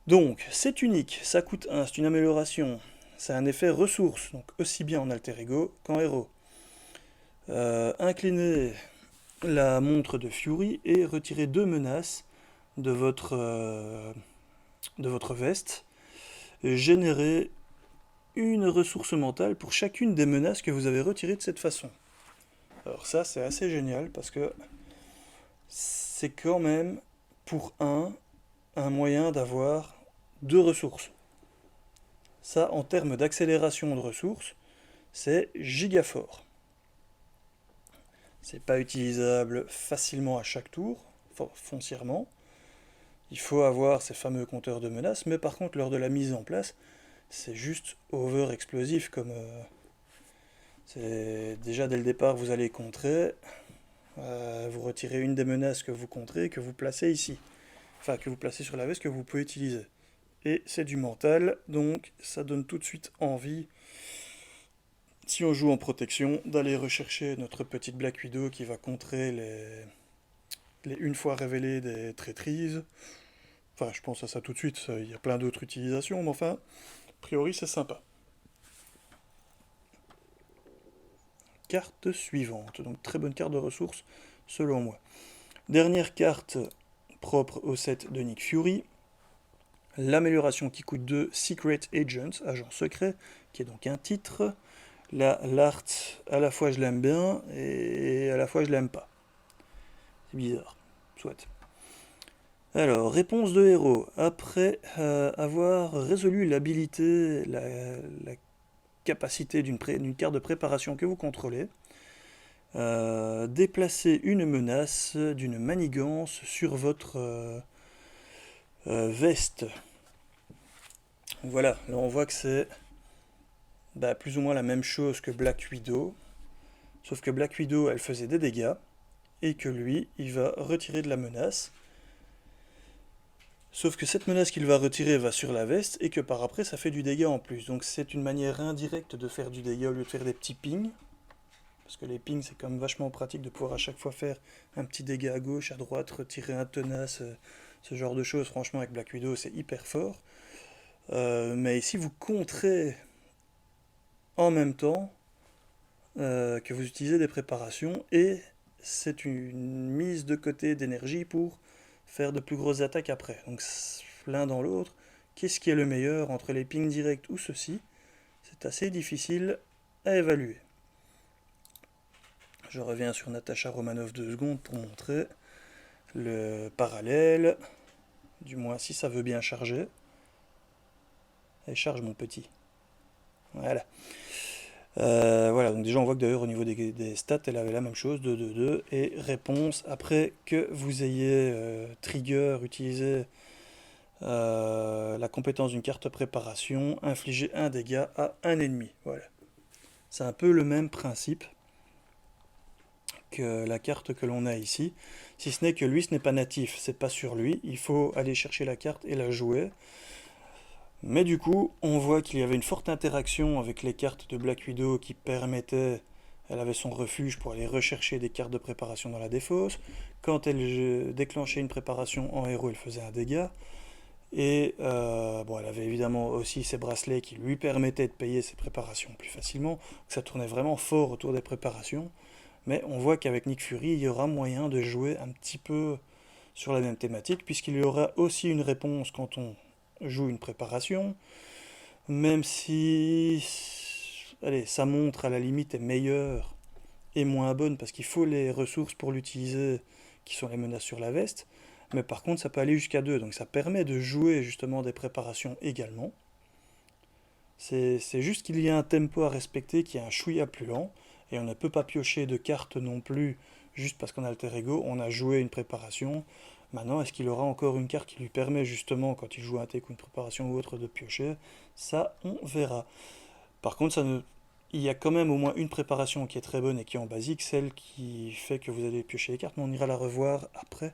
Donc, c'est unique, ça coûte 1, c'est une amélioration. C'est un effet ressource, donc aussi bien en alter ego qu'en héros. Inclinez la montre de Fury et retirez 2 menaces de votre veste. Générez une ressource mentale pour chacune des menaces que vous avez retirées de cette façon. Alors ça, c'est assez génial parce que c'est quand même, pour un moyen d'avoir 2 ressources. Ça, en termes d'accélération de ressources, c'est giga fort. C'est pas utilisable facilement à chaque tour, foncièrement. Il faut avoir ces fameux compteurs de menaces, mais par contre, lors de la mise en place, c'est juste over explosif comme c'est déjà dès le départ vous allez contrer, vous retirez une des menaces que vous contrez, que vous placez ici, enfin que vous placez sur la veste que vous pouvez utiliser. Et c'est du mental, donc ça donne tout de suite envie, si on joue en protection, d'aller rechercher notre petite Black Widow qui va contrer les une fois révélées des traîtrises. Enfin, je pense à ça tout de suite, il y a plein d'autres utilisations, mais enfin, a priori c'est sympa. Carte suivante, donc très bonne carte de ressources selon moi. Dernière carte propre au set de Nick Fury, l'amélioration qui coûte 2, Secret Agent, agent secret, qui est donc un titre. Là, l'art, à la fois je l'aime bien et à la fois je l'aime pas. C'est bizarre, soit. Alors, réponse de héros. Après avoir résolu l'habilité, la capacité d'une carte de préparation que vous contrôlez, déplacez une menace d'une manigance sur votre veste. Voilà, là on voit que c'est plus ou moins la même chose que Black Widow, sauf que Black Widow elle faisait des dégâts, et que lui il va retirer de la menace. Sauf que cette menace qu'il va retirer va sur la veste, et que par après ça fait du dégât en plus. Donc c'est une manière indirecte de faire du dégât au lieu de faire des petits pings. Parce que les pings c'est quand même vachement pratique de pouvoir à chaque fois faire un petit dégât à gauche, à droite, retirer un tenace, ce genre de choses. Franchement avec Black Widow c'est hyper fort. Mais ici vous contrez en même temps que vous utilisez des préparations, et c'est une mise de côté d'énergie pour faire de plus grosses attaques après. Donc l'un dans l'autre, qu'est-ce qui est le meilleur entre les pings directs ou ceci? C'est assez difficile à évaluer. Je reviens sur Natasha Romanoff 2 secondes pour montrer le parallèle, du moins si ça veut bien charger. Allez, charge mon petit. Voilà. Voilà, donc déjà on voit que d'ailleurs au niveau des stats, elle avait la même chose, 2, 2, 2, et réponse, après que vous ayez trigger, utilisé la compétence d'une carte préparation, infliger un dégât à un ennemi. Voilà. C'est un peu le même principe que la carte que l'on a ici, si ce n'est que lui ce n'est pas natif, c'est pas sur lui, il faut aller chercher la carte et la jouer. Mais du coup, on voit qu'il y avait une forte interaction avec les cartes de Black Widow qui permettaient, elle avait son refuge pour aller rechercher des cartes de préparation dans la défausse. Quand elle déclenchait une préparation en héros, elle faisait un dégât. Et bon, elle avait évidemment aussi ses bracelets qui lui permettaient de payer ses préparations plus facilement. Ça tournait vraiment fort autour des préparations. Mais on voit qu'avec Nick Fury, il y aura moyen de jouer un petit peu sur la même thématique, puisqu'il y aura aussi une réponse quand on joue une préparation, même si allez, sa montre à la limite est meilleure et moins bonne parce qu'il faut les ressources pour l'utiliser qui sont les menaces sur la veste, mais par contre ça peut aller jusqu'à 2, donc ça permet de jouer justement des préparations également. C'est juste qu'il y a un tempo à respecter qui est un chouïa plus lent, et on ne peut pas piocher de cartes non plus juste parce qu'on a alter ego, on a joué une préparation. Maintenant, est-ce qu'il aura encore une carte qui lui permet justement, quand il joue un tech ou une préparation ou autre, de piocher? Ça, on verra. Par contre, il y a quand même au moins une préparation qui est très bonne et qui est en basique, celle qui fait que vous allez piocher les cartes, mais on ira la revoir après,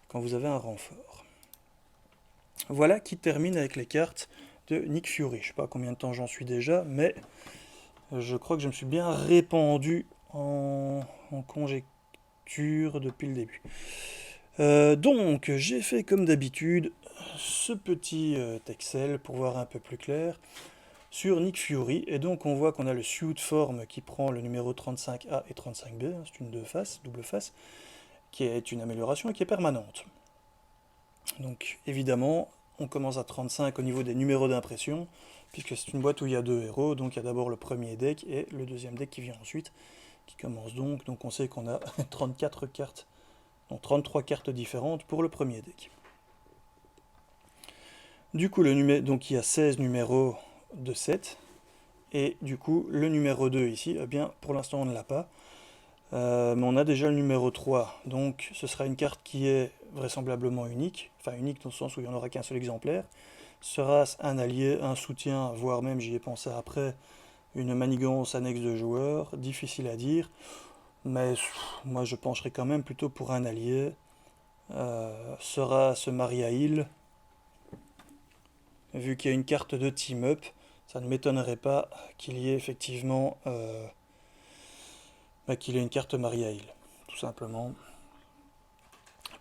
quand vous avez un renfort. Voilà qui termine avec les cartes de Nick Fury. Je ne sais pas combien de temps j'en suis déjà, mais je crois que je me suis bien répandu en conjecture depuis le début. Donc, j'ai fait comme d'habitude ce petit Excel pour voir un peu plus clair sur Nick Fury. Et donc, on voit qu'on a le suit form qui prend le numéro 35A et 35B, hein, c'est une double face, qui est une amélioration et qui est permanente. Donc, évidemment, on commence à 35 au niveau des numéros d'impression, puisque c'est une boîte où il y a deux héros. Donc, il y a d'abord le premier deck et le deuxième deck qui vient ensuite, qui commence donc. Donc, on sait qu'on a 34 cartes. Donc 33 cartes différentes pour le premier deck. Du coup, donc il y a 16 numéros de 7. Et du coup, le numéro 2 ici, eh bien, pour l'instant, on ne l'a pas. Mais on a déjà le numéro 3. Donc, ce sera une carte qui est vraisemblablement unique. Enfin, unique dans le sens où il n'y en aura qu'un seul exemplaire. Sera-ce un allié, un soutien, voire même, j'y ai pensé après, une manigance annexe de joueurs? Difficile à dire. Mais moi, je pencherai quand même plutôt pour un allié. Sera ce Maria-Hill, vu qu'il y a une carte de team-up, ça ne m'étonnerait pas qu'il y ait effectivement qu'il ait une carte Maria-Hill, tout simplement.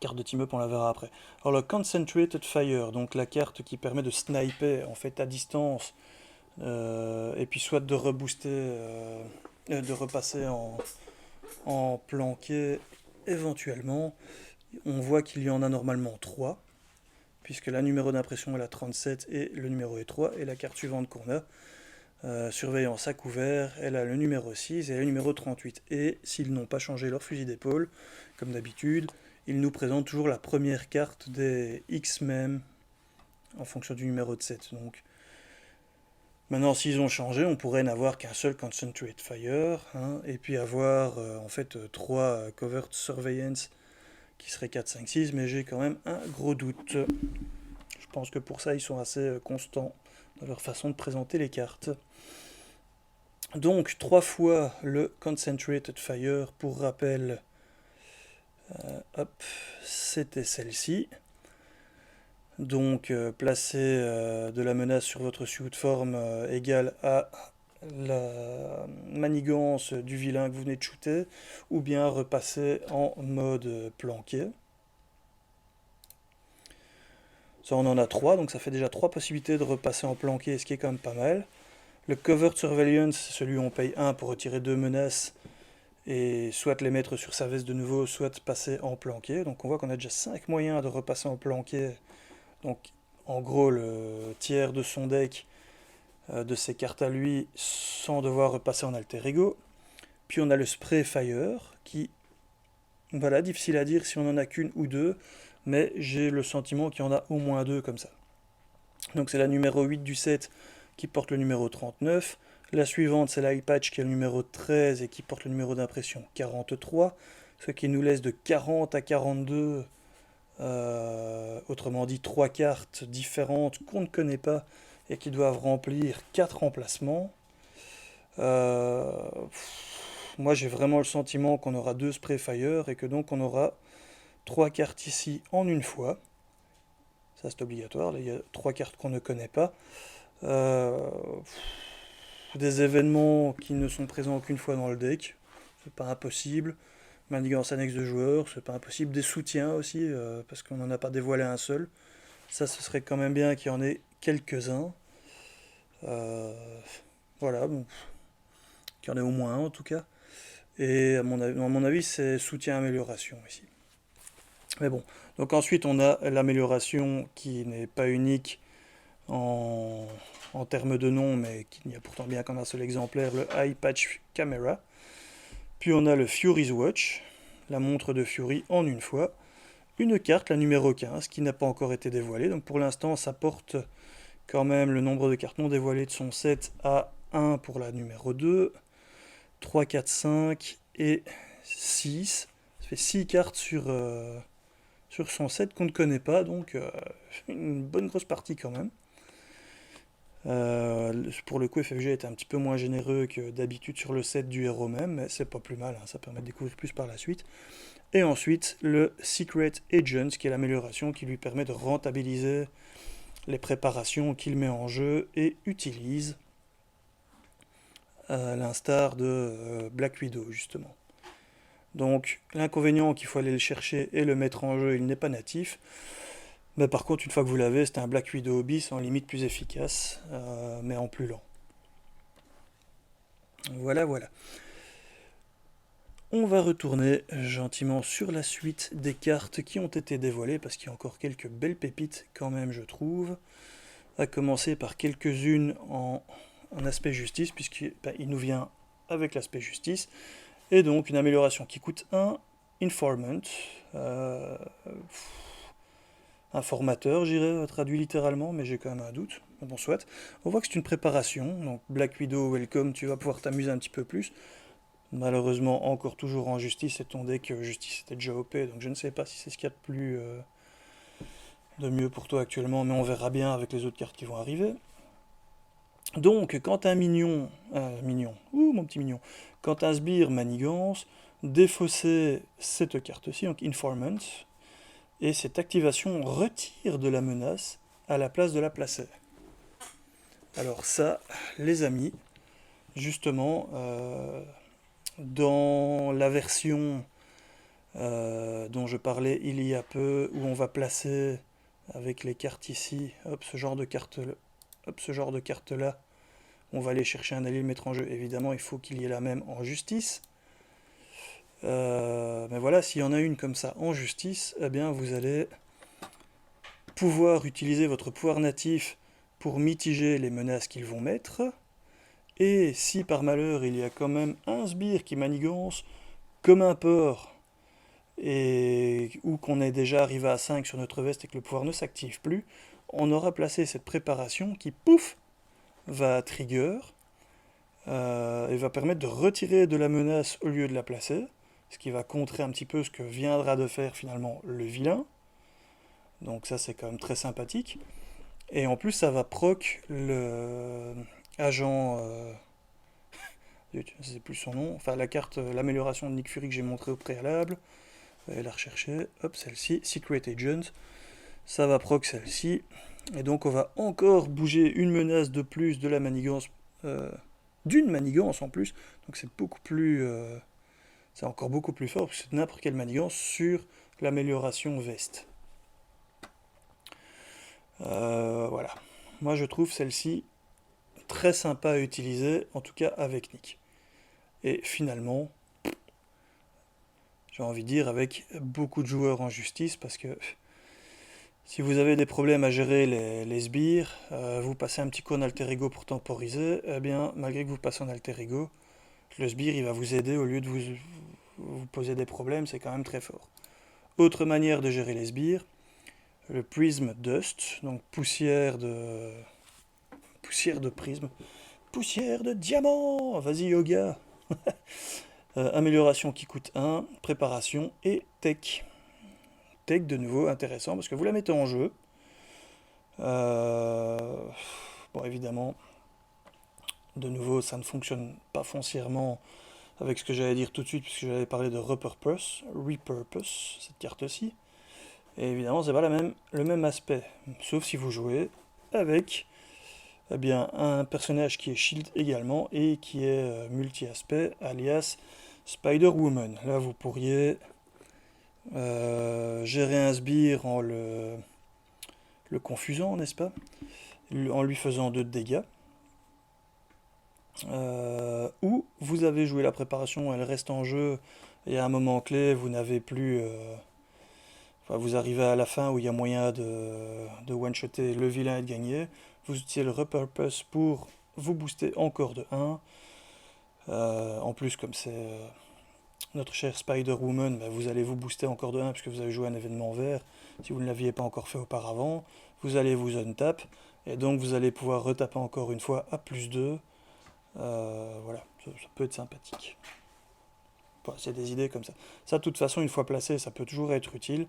Carte de team-up, on la verra après. Alors le Concentrated Fire, donc la carte qui permet de sniper en fait à distance, et puis soit de rebooster, de repasser en planqué éventuellement. On voit qu'il y en a normalement 3, puisque la numéro d'impression est la 37 et le numéro est 3, et la carte suivante qu'on a, surveillance à couvert, elle a le numéro 6 et le numéro 38. Et s'ils n'ont pas changé leur fusil d'épaule, comme d'habitude, ils nous présentent toujours la première carte des X-Men en fonction du numéro de 7. Donc, maintenant, s'ils ont changé, on pourrait n'avoir qu'un seul Concentrate Fire, hein, et puis avoir en fait 3 Covert Surveillance qui serait 4, 5, 6, mais j'ai quand même un gros doute. Je pense que pour ça, ils sont assez constants dans leur façon de présenter les cartes. Donc, 3 fois le Concentrated Fire, pour rappel, hop, c'était celle-ci. Donc, placer de la menace sur votre suit form égale à la manigance du vilain que vous venez de shooter, ou bien repasser en mode planqué. Ça, on en a 3, donc ça fait déjà 3 possibilités de repasser en planqué, ce qui est quand même pas mal. Le Covert Surveillance, c'est celui où on paye 1 pour retirer 2 menaces, et soit les mettre sur sa veste de nouveau, soit passer en planqué. Donc on voit qu'on a déjà 5 moyens de repasser en planqué. Donc en gros, le tiers de son deck de ses cartes à lui, sans devoir repasser en alter ego. Puis on a le Spray Fire, qui, voilà, difficile à dire si on en a qu'une ou deux, mais j'ai le sentiment qu'il y en a au moins 2 comme ça. Donc c'est la numéro 8 du set qui porte le numéro 39. La suivante, c'est l'Eye Patch qui est le numéro 13 et qui porte le numéro d'impression 43, ce qui nous laisse de 40 à 42, autrement dit 3 cartes différentes qu'on ne connaît pas et qui doivent remplir 4 emplacements. Moi j'ai vraiment le sentiment qu'on aura 2 Spray Fire et que donc on aura 3 cartes ici en une fois. Ça c'est obligatoire, là, il y a 3 cartes qu'on ne connaît pas. Des événements qui ne sont présents qu'une fois dans le deck, c'est pas impossible. Manigance annexe de joueurs, c'est pas impossible. Des soutiens aussi, parce qu'on n'en a pas dévoilé un seul. Ça, ce serait quand même bien qu'il y en ait quelques-uns. Voilà, bon, qu'il y en ait au moins un en tout cas. Et à mon avis, c'est soutien amélioration ici. Mais bon, donc ensuite on a l'amélioration qui n'est pas unique en termes de nom, mais qu'il n'y a pourtant bien qu'un seul exemplaire, le Eye Patch Camera. Puis on a le Fury's Watch, la montre de Fury en une fois. Une carte, la numéro 15, qui n'a pas encore été dévoilée. Donc pour l'instant, ça porte quand même le nombre de cartes non dévoilées de son set à 1 pour la numéro 2, 3, 4, 5 et 6. Ça fait 6 cartes sur son set qu'on ne connaît pas, donc une bonne grosse partie quand même. Pour le coup, FFG était un petit peu moins généreux que d'habitude sur le set du héros même, mais c'est pas plus mal, hein, ça permet de découvrir plus par la suite. Et ensuite, le Secret Agents, qui est l'amélioration qui lui permet de rentabiliser les préparations qu'il met en jeu et utilise, à l'instar de Black Widow, justement. Donc, l'inconvénient qu'il faut aller le chercher et le mettre en jeu, il n'est pas natif. Mais par contre, une fois que vous l'avez, c'est un Black Widow bis en limite plus efficace, mais en plus lent. Voilà, voilà. On va retourner gentiment sur la suite des cartes qui ont été dévoilées, parce qu'il y a encore quelques belles pépites quand même, je trouve. À commencer par quelques-unes en aspect justice, puisqu'il nous vient avec l'aspect justice. Et donc une amélioration qui coûte 1, Informant. Informateur, j'irais traduit littéralement, mais j'ai quand même un doute. Bon, soit. On voit que c'est une préparation. Donc Black Widow, welcome, tu vas pouvoir t'amuser un petit peu plus. Malheureusement, encore toujours en justice, et ton deck justice était déjà OP, donc je ne sais pas si c'est ce qu'il y a de plus de mieux pour toi actuellement, mais on verra bien avec les autres cartes qui vont arriver. Donc, quand un ouh mon petit mignon, quand un sbire manigance, défaussez cette carte-ci, donc Informant, et cette activation retire de la menace à la place de la placer. Alors ça, les amis, justement, dans la version dont je parlais il y a peu, où on va placer avec les cartes ici, hop, ce genre de carte là, on va aller chercher un allié, le mettre en jeu. Évidemment, il faut qu'il y ait la même en justice. Mais voilà, s'il y en a une comme ça en justice, eh bien vous allez pouvoir utiliser votre pouvoir natif pour mitiger les menaces qu'ils vont mettre. Et si par malheur il y a quand même un sbire qui manigance comme un porc, ou qu'on est déjà arrivé à 5 sur notre veste et que le pouvoir ne s'active plus, on aura placé cette préparation qui, pouf, va trigger, et va permettre de retirer de la menace au lieu de la placer, ce qui va contrer un petit peu ce que viendra de faire finalement le vilain. Donc ça c'est quand même très sympathique. Et en plus ça va proc le agent... je ne sais plus son nom, enfin la carte, l'amélioration de Nick Fury que j'ai montré au préalable. On va la rechercher, hop, celle-ci, Secret Agent. Ça va proc celle-ci. Et donc on va encore bouger une menace de plus de la manigance, d'une manigance en plus. Donc c'est beaucoup plus... c'est encore beaucoup plus fort, parce que c'est n'importe quelle manigance sur l'amélioration veste. Voilà. Moi je trouve celle-ci très sympa à utiliser, en tout cas avec Nick. Et finalement, j'ai envie de dire avec beaucoup de joueurs en justice, parce que si vous avez des problèmes à gérer les sbires, vous passez un petit coup en alter ego pour temporiser, eh bien, malgré que vous passez en alter ego, le sbire il va vous aider au lieu de vous poser des problèmes, c'est quand même très fort. Autre manière de gérer les sbires, le Prism Dust, donc poussière de prisme, poussière de diamant, vas-y yoga. Amélioration qui coûte 1, préparation et tech. Tech de nouveau intéressant parce que vous la mettez en jeu. Bon évidemment, de nouveau ça ne fonctionne pas foncièrement avec ce que j'allais dire tout de suite puisque j'allais parler de repurpose, cette carte-ci. Et évidemment c'est pas le même aspect, sauf si vous jouez avec un personnage qui est shield également et qui est multi-aspect, alias Spider-Woman. Là vous pourriez gérer un sbire en le confusant, n'est-ce pas, en lui faisant 2 de dégâts. Ou vous avez joué la préparation, elle reste en jeu, et à un moment clé, vous n'avez plus... vous arrivez à la fin où il y a moyen de one-shotter le vilain et de gagner. Vous utilisez le repurpose pour vous booster encore de 1. En plus, comme c'est notre chère Spider-Woman, vous allez vous booster encore de 1 puisque vous avez joué un événement vert. Si vous ne l'aviez pas encore fait auparavant, vous allez vous untap. Et donc vous allez pouvoir retaper encore une fois à +2. Voilà, ça peut être sympathique. Enfin, c'est des idées comme ça. Ça, de toute façon, une fois placé, ça peut toujours être utile.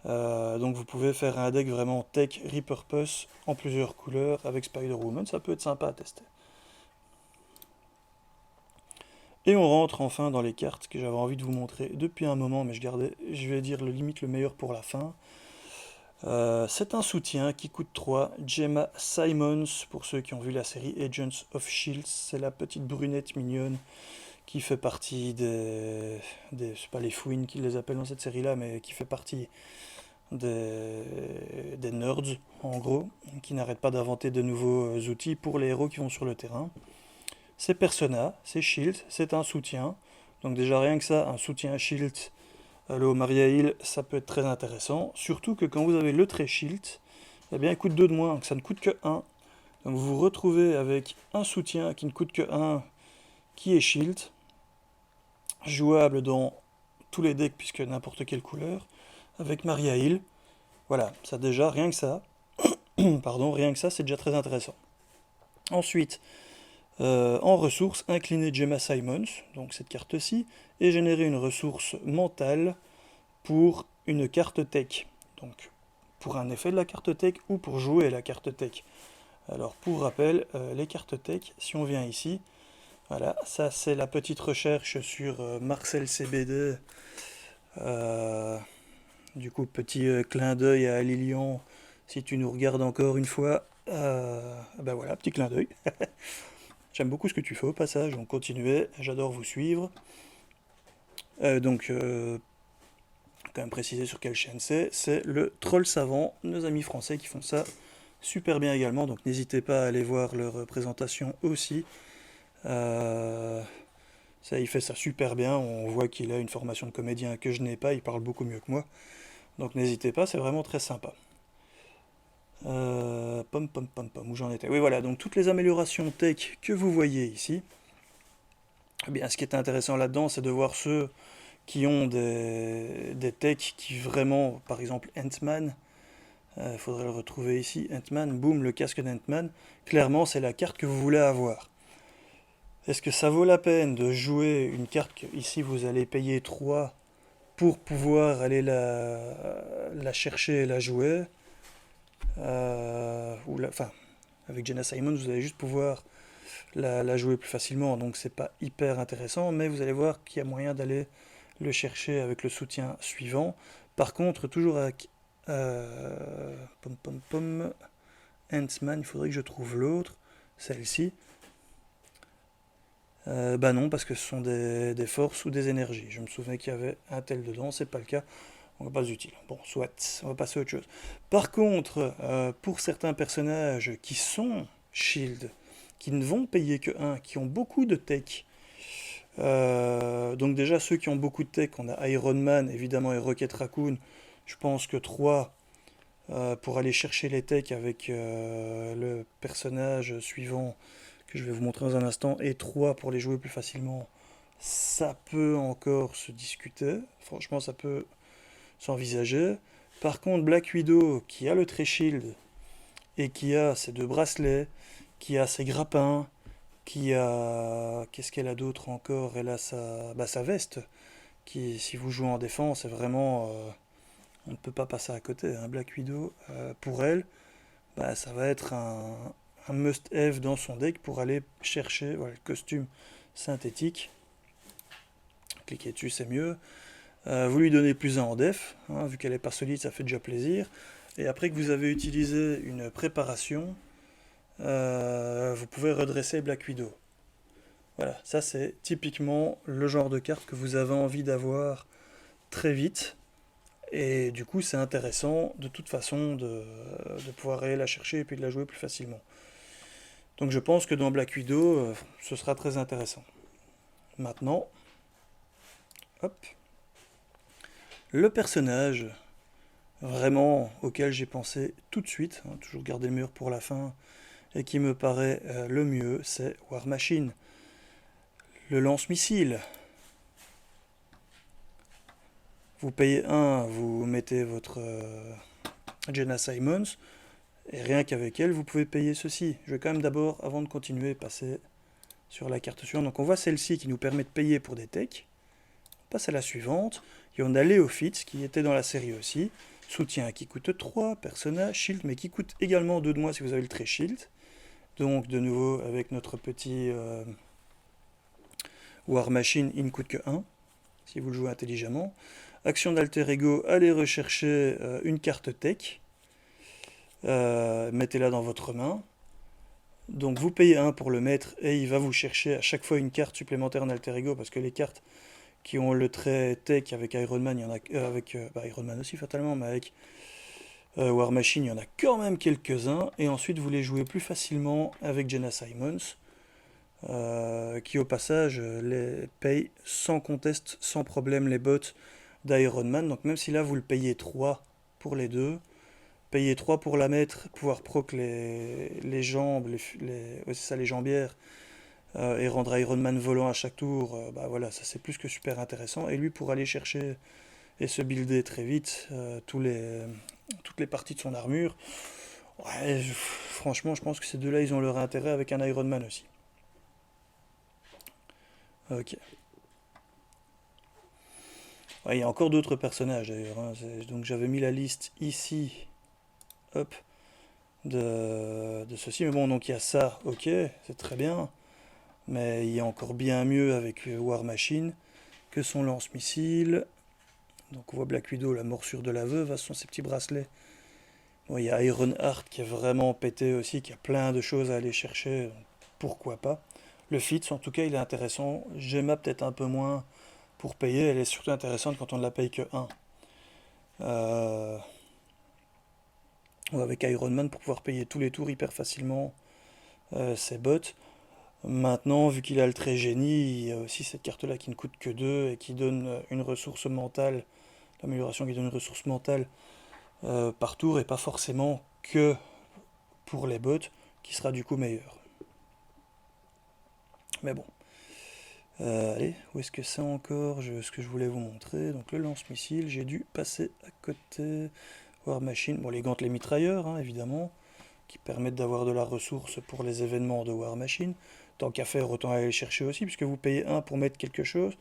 Donc vous pouvez faire un deck vraiment tech repurpose en plusieurs couleurs avec Spider-Woman, ça peut être sympa à tester. Et on rentre enfin dans les cartes que j'avais envie de vous montrer depuis un moment, mais je vais dire limite le meilleur pour la fin. C'est un soutien qui coûte 3, Gemma Simons, pour ceux qui ont vu la série Agents of Shield, c'est la petite brunette mignonne qui fait partie c'est pas les fouines qu'ils les appellent dans cette série-là, mais qui fait partie des nerds, en gros, qui n'arrêtent pas d'inventer de nouveaux outils pour les héros qui vont sur le terrain. C'est Persona, c'est Shield, c'est un soutien. Donc déjà rien que ça, un soutien Shield, Allo Maria Hill, ça peut être très intéressant. Surtout que quand vous avez le trait Shield, eh bien il coûte 2 de moins, donc ça ne coûte que 1. Donc vous vous retrouvez avec un soutien qui ne coûte que 1, qui est Shield, jouable dans tous les decks puisque n'importe quelle couleur, avec Maria Hill. Voilà, ça déjà, rien que ça, pardon, rien que ça, c'est déjà très intéressant. Ensuite, en ressources, incliner Gemma Simons, donc cette carte-ci, et générer une ressource mentale pour une carte tech. Donc, pour un effet de la carte tech ou pour jouer la carte tech. Alors, pour rappel, les cartes tech, si on vient ici, voilà, ça c'est la petite recherche sur Marcel CBD. Du coup, petit clin d'œil à Lilian, si tu nous regardes encore une fois. Ben voilà, petit clin d'œil. J'aime beaucoup ce que tu fais au passage, donc continuez, j'adore vous suivre. Quand même préciser sur quelle chaîne c'est le Troll Savant, nos amis français qui font ça super bien également, donc n'hésitez pas à aller voir leur présentation aussi. Ça, il fait ça super bien, on voit qu'il a une formation de comédien que je n'ai pas, il parle beaucoup mieux que moi, donc n'hésitez pas, c'est vraiment très sympa. Où j'en étais. Oui, voilà, donc toutes les améliorations tech que vous voyez ici, eh bien, ce qui est intéressant là-dedans, c'est de voir ceux qui ont des techs qui vraiment, par exemple Ant-Man, il faudrait le retrouver ici, Ant-Man, boum, le casque d'Ant-Man, clairement c'est la carte que vous voulez avoir. Est-ce que ça vaut la peine de jouer une carte que ici vous allez payer 3 pour pouvoir aller la chercher et la jouer enfin, avec Jenna Simons, vous allez juste pouvoir la jouer plus facilement, donc c'est pas hyper intéressant, mais vous allez voir qu'il y a moyen d'aller le chercher avec le soutien suivant. Par contre, toujours avec Ant-Man, il faudrait que je trouve l'autre, celle-ci. Bah non, parce que ce sont des forces ou des énergies. Je me souvenais qu'il y avait un tel dedans, c'est pas le cas. Donc pas utile. Bon, soit, on va passer à autre chose. Par contre, pour certains personnages qui sont Shield, qui ne vont payer que 1, qui ont beaucoup de tech, donc déjà ceux qui ont beaucoup de tech, on a Iron Man évidemment et Rocket Raccoon, je pense que 3 pour aller chercher les techs avec le personnage suivant que je vais vous montrer dans un instant, et 3 pour les jouer plus facilement, ça peut encore se discuter, franchement ça peut s'envisager. Par contre, Black Widow, qui a le trait shield, et qui a ses 2 bracelets, qui a ses grappins, qui a... Qu'est-ce qu'elle a d'autre encore? Elle a sa veste, qui, si vous jouez en défense, est vraiment... on ne peut pas passer à côté. Hein. Black Widow, pour elle, ça va être un must-have dans son deck pour aller chercher voilà, le costume synthétique. Cliquez dessus, c'est mieux. Vous lui donnez plus 1 en def, hein, vu qu'elle n'est pas solide, ça fait déjà plaisir. Et après que vous avez utilisé une préparation, vous pouvez redresser Black Widow. Voilà, ça c'est typiquement le genre de carte que vous avez envie d'avoir très vite. Et du coup, c'est intéressant de toute façon de pouvoir aller la chercher et puis de la jouer plus facilement. Donc je pense que dans Black Widow, ce sera très intéressant. Maintenant, hop, le personnage vraiment auquel j'ai pensé tout de suite, hein, toujours garder le meilleur pour la fin, et qui me paraît le mieux, c'est War Machine. Le lance-missile. Vous payez 1, vous mettez votre Jenna Simons, Et rien qu'avec elle, vous pouvez payer ceci. Je vais quand même d'abord, avant de continuer, passer sur la carte suivante. Donc on voit celle-ci qui nous permet de payer pour des techs. On passe à la suivante. Et on a Léofitz qui était dans la série aussi. Soutien qui coûte 3, personnage, shield, mais qui coûte également 2 de moins si vous avez le trait shield. Donc de nouveau avec notre petit War Machine, il ne coûte que 1, si vous le jouez intelligemment. Action d'alter ego, allez rechercher une carte tech. Mettez-la dans votre main. Donc vous payez 1 pour le mettre et il va vous chercher à chaque fois une carte supplémentaire en alter ego parce que les cartes qui ont le trait tech avec Iron Man, il y en a avec Iron Man aussi fatalement, mais avec War Machine, il y en a quand même quelques-uns. Et ensuite vous les jouez plus facilement avec Jenna Simons, qui au passage les paye sans conteste, sans problème les bots d'Iron Man. Donc même si là vous le payez 3 pour les deux, payer 3 pour la mettre, pouvoir proc les jambes, ouais, c'est ça, les jambières, et rendre Iron Man volant à chaque tour, bah voilà, ça c'est plus que super intéressant. Et lui pour aller chercher et se builder très vite toutes les parties de son armure, ouais, franchement je pense que ces deux-là ils ont leur intérêt avec un Iron Man aussi. Ok. Ouais, il y a encore d'autres personnages d'ailleurs, hein. Donc j'avais mis la liste ici, hop, de ceci. Mais bon, donc il y a ça, ok, c'est très bien. Mais il y a encore bien mieux avec War Machine que son lance-missile. Donc on voit Black Widow, la morsure de la veuve, ce sont ses petits bracelets. Bon, il y a Ironheart qui est vraiment pété aussi, qui a plein de choses à aller chercher. Donc pourquoi pas. Le Fitz, en tout cas, il est intéressant. Gemma peut-être un peu moins pour payer. Elle est surtout intéressante quand on ne la paye que 1. Ou avec Iron Man pour pouvoir payer tous les tours hyper facilement ses bots. Maintenant, vu qu'il a le trait génie, il y a aussi cette carte-là qui ne coûte que 2 et qui donne une ressource mentale, l'amélioration qui donne une ressource mentale par tour et pas forcément que pour les bots, qui sera du coup meilleur. Mais bon. Allez, où est-ce que c'est encore ce que je voulais vous montrer. Donc le lance-missile, j'ai dû passer à côté. War Machine, bon les gantes, les mitrailleurs, hein, évidemment, qui permettent d'avoir de la ressource pour les événements de War Machine. Tant qu'à faire, autant aller les chercher aussi, puisque vous payez 1 pour mettre quelque chose,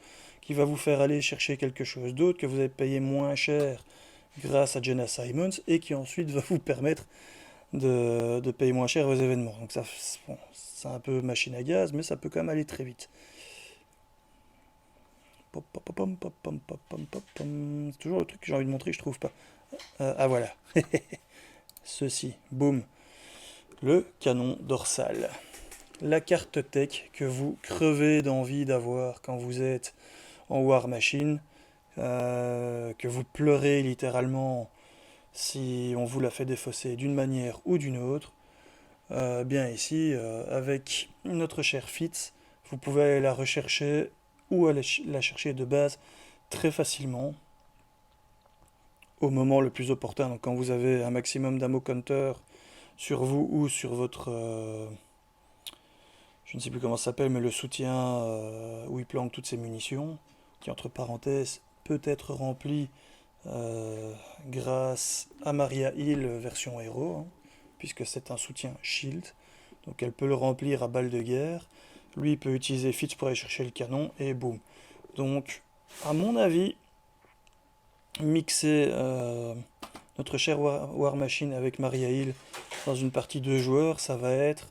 qui va vous faire aller chercher quelque chose d'autre, que vous avez payé moins cher grâce à Jenna Simons, et qui ensuite va vous permettre de payer moins cher vos événements. Donc ça, bon, c'est un peu machine à gaz, mais ça peut quand même aller très vite. C'est toujours le truc que j'ai envie de montrer, je trouve pas. Ah voilà. Ceci, boum. Le canon dorsal. La carte tech que vous crevez d'envie d'avoir quand vous êtes en War Machine, que vous pleurez littéralement si on vous la fait défausser d'une manière ou d'une autre. Bien ici, avec notre cher Fitz, vous pouvez aller la rechercher ou aller la chercher de base très facilement au moment le plus opportun. Donc quand vous avez un maximum d'ammo counter sur vous ou sur votre je ne sais plus comment ça s'appelle, mais le soutien où il planque toutes ses munitions, qui entre parenthèses peut être rempli grâce à Maria Hill version héros, hein, puisque c'est un soutien shield, donc elle peut le remplir à balles de guerre. Lui il peut utiliser Fitz pour aller chercher le canon et boum. Donc à mon avis, mixer notre cher War Machine avec Maria Hill dans une partie de joueurs, ça va être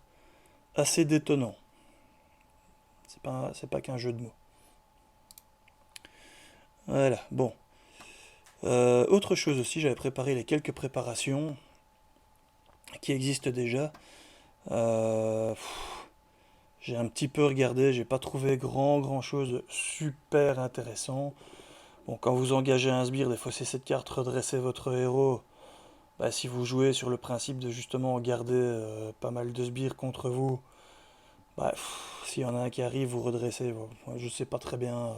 assez détonnant. C'est pas qu'un jeu de mots. Voilà, bon. Autre chose aussi, j'avais préparé les quelques préparations qui existent déjà. J'ai un petit peu regardé, j'ai pas trouvé grand chose de super intéressant. Bon, quand vous engagez un sbire, défaussez cette carte, redressez votre héros. Bah, si vous jouez sur le principe de justement garder pas mal de sbires contre vous, bah, s'il y en a un qui arrive, vous redressez. Bon, je sais pas très bien.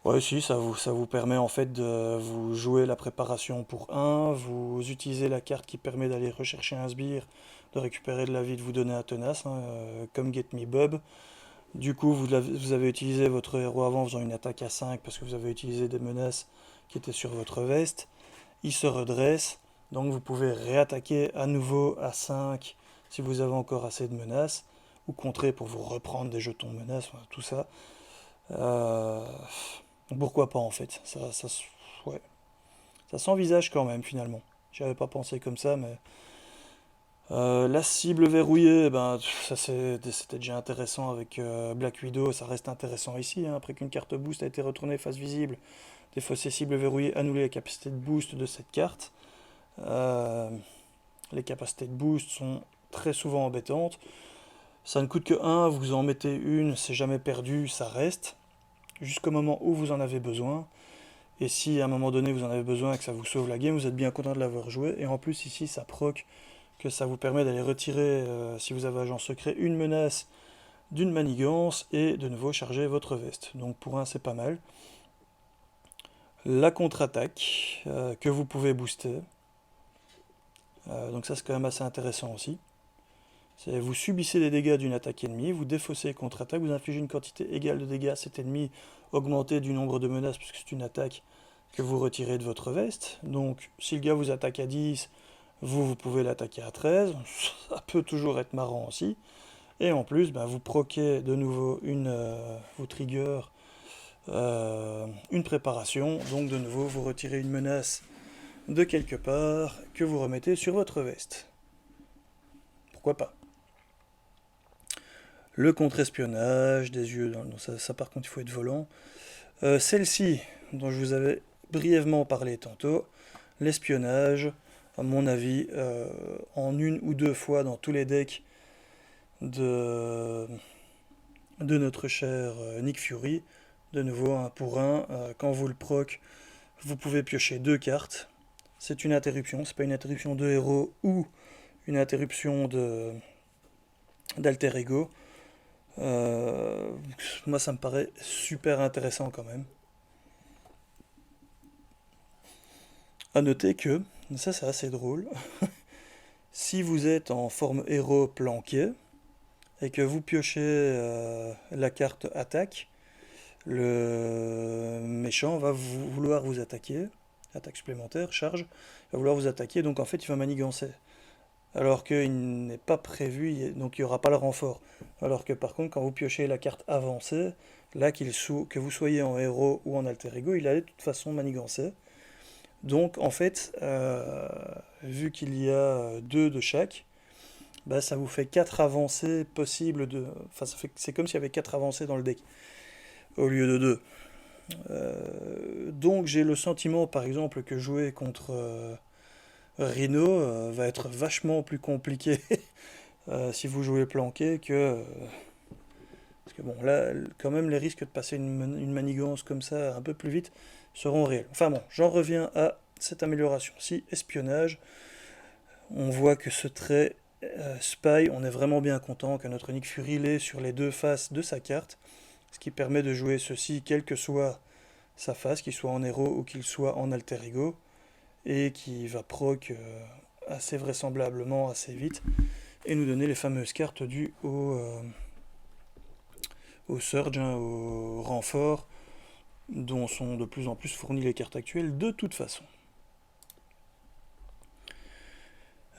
Ouais, si, ça vous permet en fait de vous jouer la préparation pour un, vous utilisez la carte qui permet d'aller rechercher un sbire, de récupérer de la vie, de vous donner un tenace, hein, comme Get Me Bob. Du coup, vous avez utilisé votre héros avant en faisant une attaque à 5 parce que vous avez utilisé des menaces qui étaient sur votre veste. Il se redresse, Donc vous pouvez réattaquer à nouveau à 5 si vous avez encore assez de menaces, ou contrer pour vous reprendre des jetons de menaces, enfin, tout ça. Euh, Pourquoi pas en fait? Ouais, ça s'envisage quand même finalement. J'y avais pas pensé comme ça, mais la cible verrouillée, ben, c'était déjà intéressant avec Black Widow, ça reste intéressant ici, hein. Après qu'une carte boost a été retournée face visible, défausser cible verrouillée, annuler la capacité de boost de cette carte. Euh, les capacités de boost sont très souvent embêtantes. Ça ne coûte que 1, vous en mettez une, c'est jamais perdu, ça reste, jusqu'au moment où vous en avez besoin. Et si à un moment donné vous en avez besoin et que ça vous sauve la game, vous êtes bien content de l'avoir joué. Et en plus ici ça proc que ça vous permet d'aller retirer, si vous avez agent secret, une menace d'une manigance et de nouveau charger votre veste. Donc pour un c'est pas mal. La contre-attaque que vous pouvez booster. Donc ça c'est quand même assez intéressant aussi. Vous subissez des dégâts d'une attaque ennemie, vous défaussez contre-attaque, vous infligez une quantité égale de dégâts à cet ennemi augmenté du nombre de menaces puisque c'est une attaque que vous retirez de votre veste. Donc si le gars vous attaque à 10, vous pouvez l'attaquer à 13, ça peut toujours être marrant aussi. Et en plus, ben, vous proquez de nouveau vous trigger une préparation, donc de nouveau vous retirez une menace de quelque part que vous remettez sur votre veste. Pourquoi pas? Le contre-espionnage, des yeux, non, ça par contre il faut être volant. Celle-ci, dont je vous avais brièvement parlé tantôt, l'espionnage, à mon avis, en une ou deux fois dans tous les decks de, de notre cher Nick Fury, de nouveau un pour un, quand vous le proc, vous pouvez piocher deux cartes. C'est une interruption, c'est pas une interruption de héros ou une interruption d'alter ego. Moi ça me paraît super intéressant quand même. À noter que, ça c'est assez drôle, si vous êtes en forme héros planqué et que vous piochez la carte attaque, le méchant va vouloir vous attaquer, attaque supplémentaire, charge, va vouloir vous attaquer, donc en fait il va manigancer. Alors qu'il n'est pas prévu, donc il n'y aura pas le renfort. Alors que par contre, quand vous piochez la carte avancée, là que vous soyez en héros ou en alter ego, il allait de toute façon manigancer. Donc en fait, vu qu'il y a deux de chaque, bah, ça vous fait 4 avancées possibles Enfin, c'est comme s'il y avait 4 avancées dans le deck, au lieu de 2. Donc j'ai le sentiment, par exemple, que jouer contre Rhino va être vachement plus compliqué si vous jouez planqué que... parce que bon, là, quand même, les risques de passer une manigance comme ça un peu plus vite seront réels. Enfin bon, j'en reviens à cette amélioration-ci, espionnage. On voit que ce trait Spy, on est vraiment bien content que notre Nick Fury l'ait sur les deux faces de sa carte, ce qui permet de jouer ceci quelle que soit sa face, qu'il soit en héros ou qu'il soit en alter ego, et qui va proc assez vraisemblablement assez vite, et nous donner les fameuses cartes dues au surge, hein, au renfort, dont sont de plus en plus fournies les cartes actuelles de toute façon.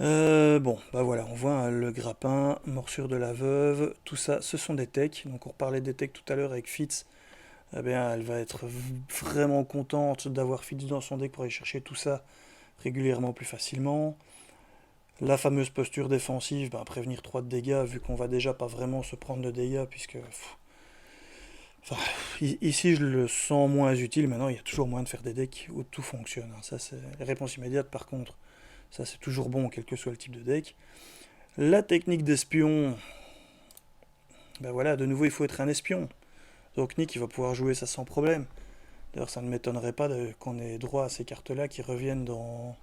Bon, bah voilà, on voit hein, le grappin, morsure de la veuve, tout ça, ce sont des techs. Donc on parlait des techs tout à l'heure avec Fitz. Eh bien, elle va être vraiment contente d'avoir Fitz dans son deck pour aller chercher tout ça régulièrement plus facilement. La fameuse posture défensive, bah, prévenir 3 de dégâts, vu qu'on va déjà pas vraiment se prendre de dégâts, puisque... Enfin, ici je le sens moins utile, maintenant il y a toujours moyen de faire des decks où tout fonctionne. Hein. Ça c'est les réponses immédiates par contre. Ça c'est toujours bon, quel que soit le type de deck. La technique d'espion, ben voilà, de nouveau il faut être un espion. Donc Nick il va pouvoir jouer ça sans problème. D'ailleurs ça ne m'étonnerait pas qu'on ait droit à ces cartes-là qui reviennent en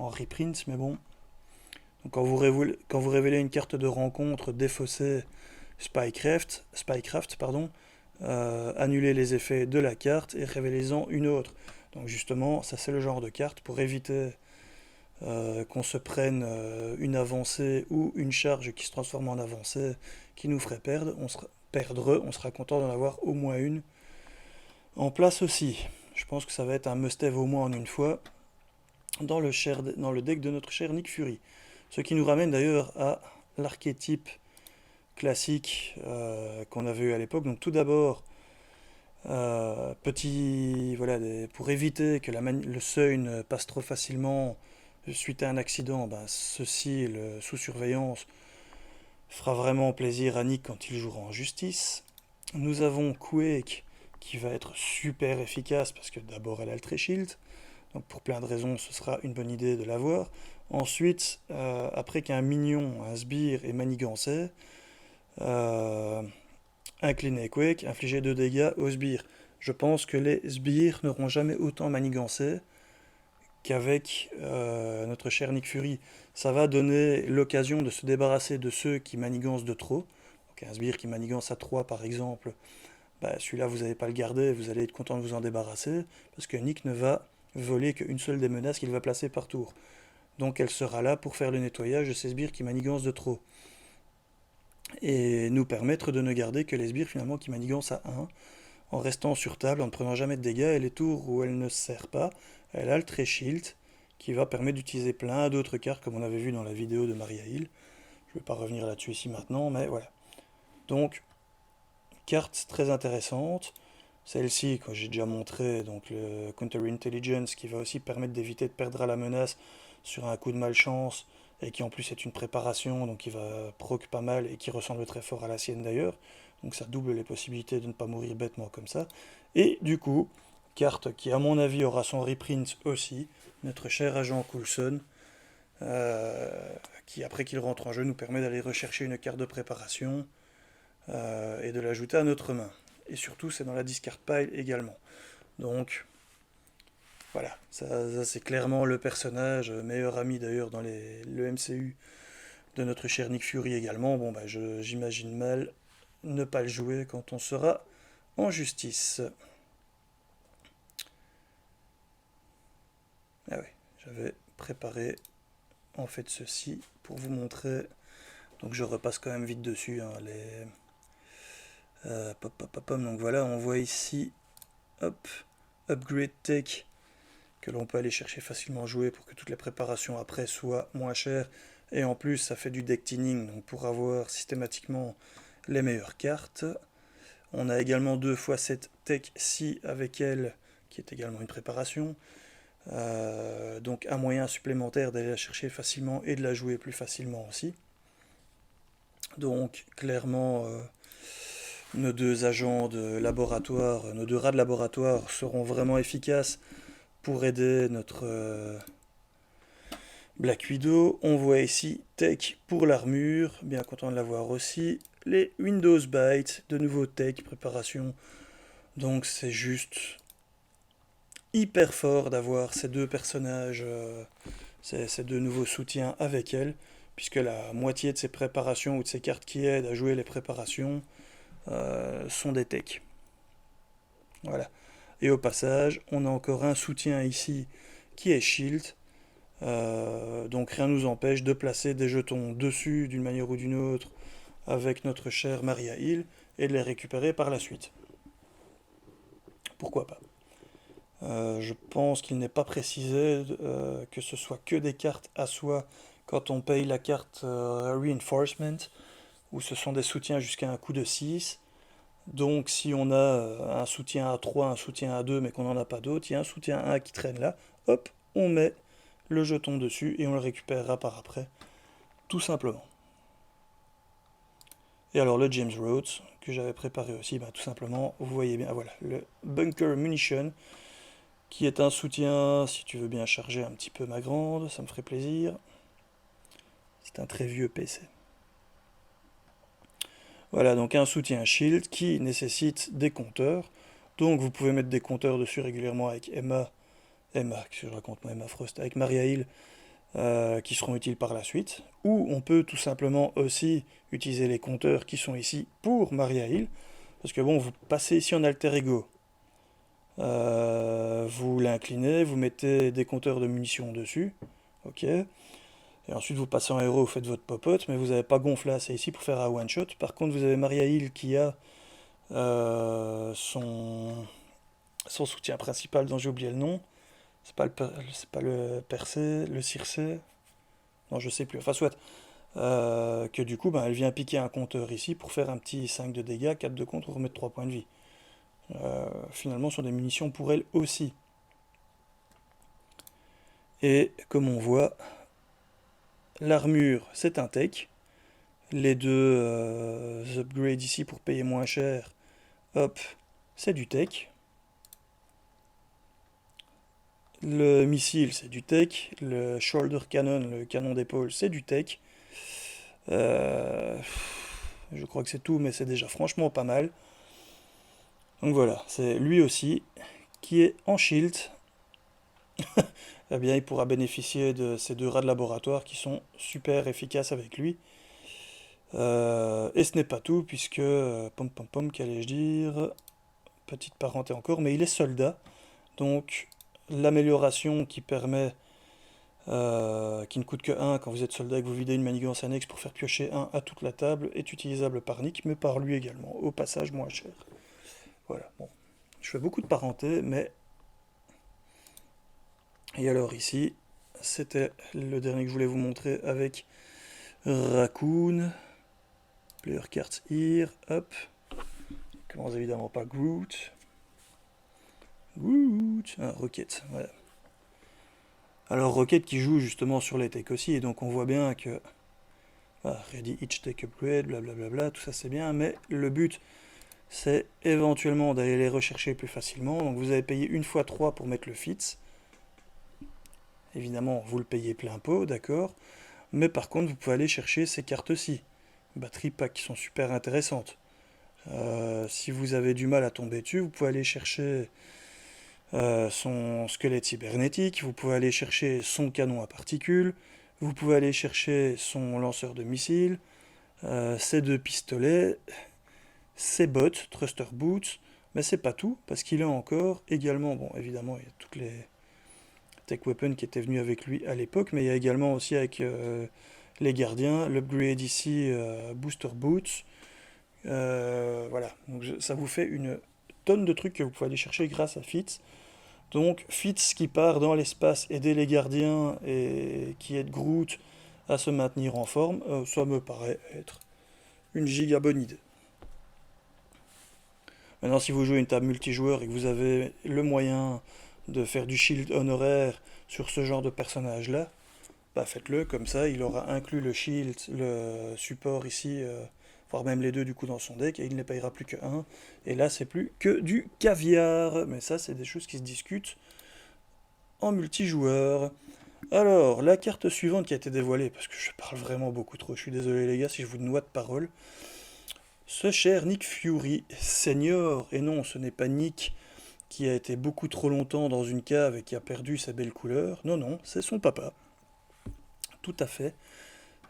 reprint, mais bon. Donc quand vous révélez une carte de rencontre défaussée Spycraft, pardon, annulez les effets de la carte et révélez-en une autre. Donc justement, ça c'est le genre de carte pour éviter qu'on se prenne une avancée ou une charge qui se transforme en avancée qui nous ferait perdre. On sera content d'en avoir au moins une en place aussi. Je pense que ça va être un must-have au moins en une fois. dans le deck de notre cher Nick Fury. Ce qui nous ramène d'ailleurs à l'archétype classique qu'on avait eu à l'époque. Donc tout d'abord, voilà, pour éviter que le seuil ne passe trop facilement suite à un accident, ben, ceci, sous surveillance, fera vraiment plaisir à Nick quand il jouera en justice. Nous avons Quake qui va être super efficace parce que d'abord elle a le Tree-Shield, donc pour plein de raisons ce sera une bonne idée de l'avoir. Ensuite, après qu'un mignon, un sbire est manigancé, incliné Quake, infliger 2 dégâts au sbire. Je pense que les sbires n'auront jamais autant manigancé qu'avec notre cher Nick Fury. Ça va donner l'occasion de se débarrasser de ceux qui manigancent de trop. Donc un sbire qui manigance à 3 par exemple, bah, celui-là vous n'allez pas le garder, vous allez être content de vous en débarrasser, parce que Nick ne va voler qu'une seule des menaces qu'il va placer par tour. Donc elle sera là pour faire le nettoyage de ces sbires qui manigancent de trop. Et nous permettre de ne garder que les sbires finalement qui manigancent à 1, en restant sur table, en ne prenant jamais de dégâts, et les tours où elle ne sert pas, elle a le Tree-Shield, qui va permettre d'utiliser plein d'autres cartes, comme on avait vu dans la vidéo de Maria Hill. Je ne vais pas revenir là-dessus ici maintenant, mais voilà. Donc, carte très intéressante. Celle-ci, que j'ai déjà montré, donc le Counter Intelligence, qui va aussi permettre d'éviter de perdre à la menace sur un coup de malchance, et qui en plus est une préparation, donc qui va proc pas mal, et qui ressemble très fort à la sienne d'ailleurs. Donc ça double les possibilités de ne pas mourir bêtement comme ça. Et du coup, carte qui à mon avis aura son reprint aussi, notre cher agent Coulson, qui après qu'il rentre en jeu nous permet d'aller rechercher une carte de préparation et de l'ajouter à notre main. Et surtout c'est dans la discard pile également. Donc voilà, ça c'est clairement le personnage, meilleur ami d'ailleurs dans le MCU de notre cher Nick Fury également. Bon bah j'imagine mal ne pas le jouer quand on sera en justice. Ah oui, j'avais préparé en fait ceci pour vous montrer. Donc je repasse quand même vite dessus hein, donc voilà, on voit ici hop, upgrade tech que l'on peut aller chercher facilement jouer pour que toutes les préparations après soient moins chères. Et en plus ça fait du deck thinning, donc pour avoir systématiquement les meilleures cartes. On a également 2 fois cette tech si avec elle, qui est également une préparation. Donc un moyen supplémentaire d'aller la chercher facilement et de la jouer plus facilement aussi. Donc clairement nos 2 agents de laboratoire, nos 2 rats de laboratoire seront vraiment efficaces pour aider notre Black Widow. On voit ici tech pour l'armure, bien content de l'avoir aussi. Les Windows Bytes, de nouveau tech, préparation. Donc c'est juste hyper fort d'avoir ces 2 personnages, ces 2 nouveaux soutiens avec elle, puisque la moitié de ces préparations ou de ces cartes qui aident à jouer les préparations sont des techs. Voilà. Et au passage, on a encore un soutien ici qui est Shield. Donc rien ne nous empêche de placer des jetons dessus d'une manière ou d'une autre avec notre chère Maria Hill et de les récupérer par la suite. Pourquoi pas. Je pense qu'il n'est pas précisé que ce soit que des cartes à soi quand on paye la carte Reinforcement, où ce sont des soutiens jusqu'à un coût de 6. Donc si on a un soutien à 3, un soutien à 2, mais qu'on n'en a pas d'autres, il y a un soutien à 1 qui traîne là, hop, on met le jeton dessus et on le récupérera par après, tout simplement. Et alors le James Rhodes, que j'avais préparé aussi, bah, tout simplement, vous voyez bien, voilà, le Bunker Munition, qui est un soutien, si tu veux bien charger un petit peu ma grande, ça me ferait plaisir. C'est un très vieux PC. Voilà, donc un soutien Shield qui nécessite des compteurs. Donc vous pouvez mettre des compteurs dessus régulièrement avec Emma, qu'est-ce que je raconte moi, Emma Frost, avec Maria Hill, qui seront utiles par la suite. Ou on peut tout simplement aussi utiliser les compteurs qui sont ici pour Maria Hill. Parce que bon, vous passez ici en alter ego. Vous l'inclinez, vous mettez des compteurs de munitions dessus. Ok. Et ensuite vous passez en héros, vous faites votre popote, mais vous n'avez pas gonflé assez ici pour faire un one shot. Par contre, vous avez Maria Hill qui a son soutien principal dont j'ai oublié le nom. C'est pas le percé, le circé, non je sais plus, enfin soit, que du coup ben, elle vient piquer un compteur ici pour faire un petit 5 de dégâts, 4 de contre, remettre 3 points de vie. Finalement ce sont des munitions pour elle aussi. Et comme on voit, l'armure c'est un tech. Les deux upgrades ici pour payer moins cher, hop, c'est du tech. Le missile, c'est du tech. Le shoulder cannon, le canon d'épaule, c'est du tech. Euh, je crois que c'est tout, mais c'est déjà franchement pas mal. Donc voilà, c'est lui aussi qui est en shield. Eh bien, il pourra bénéficier de ces deux rats de laboratoire qui sont super efficaces avec lui. Et ce n'est pas tout, puisque, pom pom pom, qu'allais-je dire? Petite parenté encore, mais il est soldat. Donc, l'amélioration qui permet, qui ne coûte que 1 quand vous êtes soldat et que vous videz une manigance annexe pour faire piocher 1 à toute la table, est utilisable par Nick, mais par lui également, au passage moins cher. Voilà, bon. Je fais beaucoup de parentés, mais... Et alors ici, c'était le dernier que je voulais vous montrer avec Raccoon. Player cards here, hop. Commence évidemment pas Groot. Groot, Rocket, voilà. Alors Rocket qui joue justement sur les techs aussi, et donc on voit bien que ready each tech upgrade, blablabla, tout ça c'est bien, mais le but c'est éventuellement d'aller les rechercher plus facilement. Donc vous avez payé une fois 3 pour mettre le FITS. Évidemment, vous le payez plein pot, d'accord. Mais par contre, vous pouvez aller chercher ces cartes-ci. Batterie pack qui sont super intéressantes. Si vous avez du mal à tomber dessus, vous pouvez aller chercher son squelette cybernétique, vous pouvez aller chercher son canon à particules, vous pouvez aller chercher son lanceur de missiles, ses deux pistolets, ses bottes, thruster boots, mais c'est pas tout, parce qu'il a encore également, bon évidemment il y a toutes les tech weapons qui étaient venus avec lui à l'époque, mais il y a également aussi avec les gardiens, l'upgrade ici, booster boots, voilà, donc ça vous fait une tonne de trucs que vous pouvez aller chercher grâce à Fitz. Donc Fitz qui part dans l'espace aider les gardiens et qui aide Groot à se maintenir en forme, ça me paraît être une giga bonne idée. Maintenant, si vous jouez une table multijoueur et que vous avez le moyen de faire du shield honoraire sur ce genre de personnage-là, bah faites-le, comme ça il aura inclus le shield, le support ici, voire même les deux du coup dans son deck, et il ne les payera plus que 1. Et là c'est plus que du caviar, mais ça c'est des choses qui se discutent en multijoueur. Alors, la carte suivante qui a été dévoilée, parce que je parle vraiment beaucoup trop, je suis désolé les gars si je vous noie de parole. Ce cher Nick Fury Senior, et non ce n'est pas Nick qui a été beaucoup trop longtemps dans une cave et qui a perdu sa belle couleur, non non, c'est son papa, tout à fait,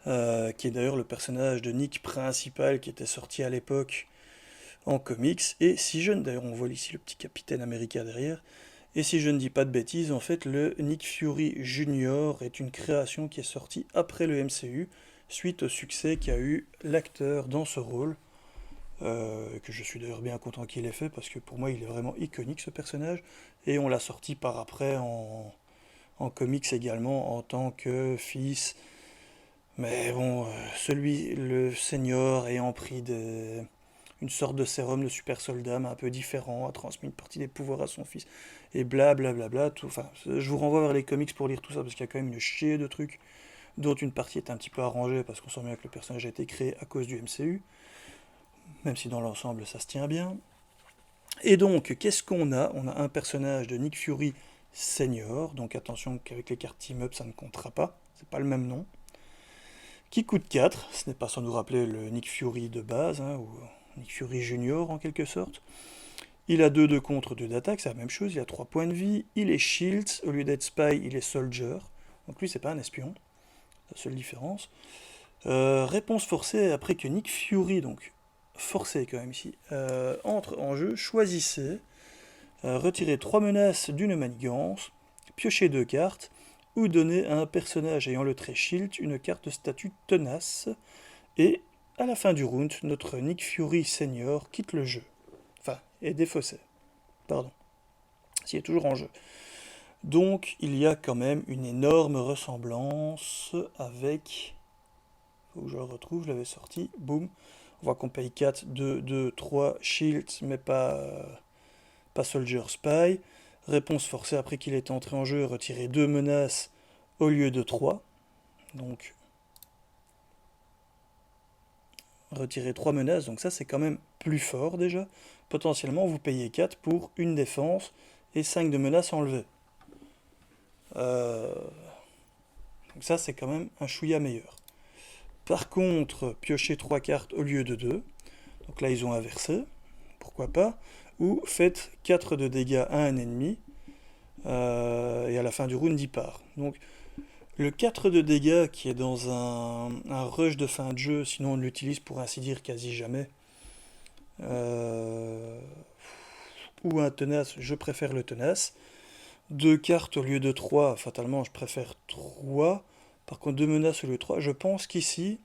qui est d'ailleurs le personnage de Nick principal qui était sorti à l'époque en comics, et si jeune, d'ailleurs on voit ici le petit capitaine américain derrière, et si je ne dis pas de bêtises, en fait le Nick Fury Junior est une création qui est sortie après le MCU, suite au succès qu'a eu l'acteur dans ce rôle, que je suis d'ailleurs bien content qu'il ait fait, parce que pour moi il est vraiment iconique ce personnage, et on l'a sorti par après en comics également en tant que fils, mais bon, le senior ayant pris une sorte de sérum de super soldat, mais un peu différent, a transmis une partie des pouvoirs à son fils, et blablabla, tout. Enfin, je vous renvoie vers les comics pour lire tout ça, parce qu'il y a quand même une chier de trucs, dont une partie est un petit peu arrangée, parce qu'on sent bien que le personnage a été créé à cause du MCU, même si dans l'ensemble ça se tient bien. Et donc, qu'est-ce qu'on a? On a un personnage de Nick Fury Senior, donc attention qu'avec les cartes team-up ça ne comptera pas, c'est pas le même nom, qui coûte 4, ce n'est pas sans nous rappeler le Nick Fury de base, hein, ou Nick Fury Junior en quelque sorte. Il a 2 de contre, 2 d'attaque, c'est la même chose, il a 3 points de vie, il est shield, au lieu d'être spy, il est soldier, donc lui c'est pas un espion, la seule différence. Réponse forcée, après que Nick Fury, donc forcé quand même ici, entre en jeu, choisissez, retirez 3 menaces d'une manigance, piochez 2 cartes, ou donnez à un personnage ayant le trait shield une carte de statut tenace, et à la fin du round, notre Nick Fury Senior quitte le jeu. Enfin, est défaussé. Pardon. S'il est toujours en jeu. Donc il y a quand même une énorme ressemblance avec... Faut que je le retrouve, je l'avais sorti, boum. On voit qu'on paye 4, 2, 2, 3, Shield, mais pas Soldier Spy. Réponse forcée après qu'il est entré en jeu, retirer 2 menaces au lieu de 3. Donc retirer 3 menaces, donc ça c'est quand même plus fort déjà. Potentiellement vous payez 4 pour une défense et 5 de menaces enlevées. Donc ça c'est quand même un chouïa meilleur. Par contre, piochez 3 cartes au lieu de 2. Donc là ils ont inversé, pourquoi pas. Ou faites 4 de dégâts à un ennemi. Et à la fin du round il part. Donc le 4 de dégâts qui est dans un rush de fin de jeu, sinon on l'utilise pour ainsi dire quasi jamais. Ou un tenace, je préfère le tenace. 2 cartes au lieu de 3, fatalement je préfère 3. Par contre 2 menaces au lieu de 3, je pense qu'ici,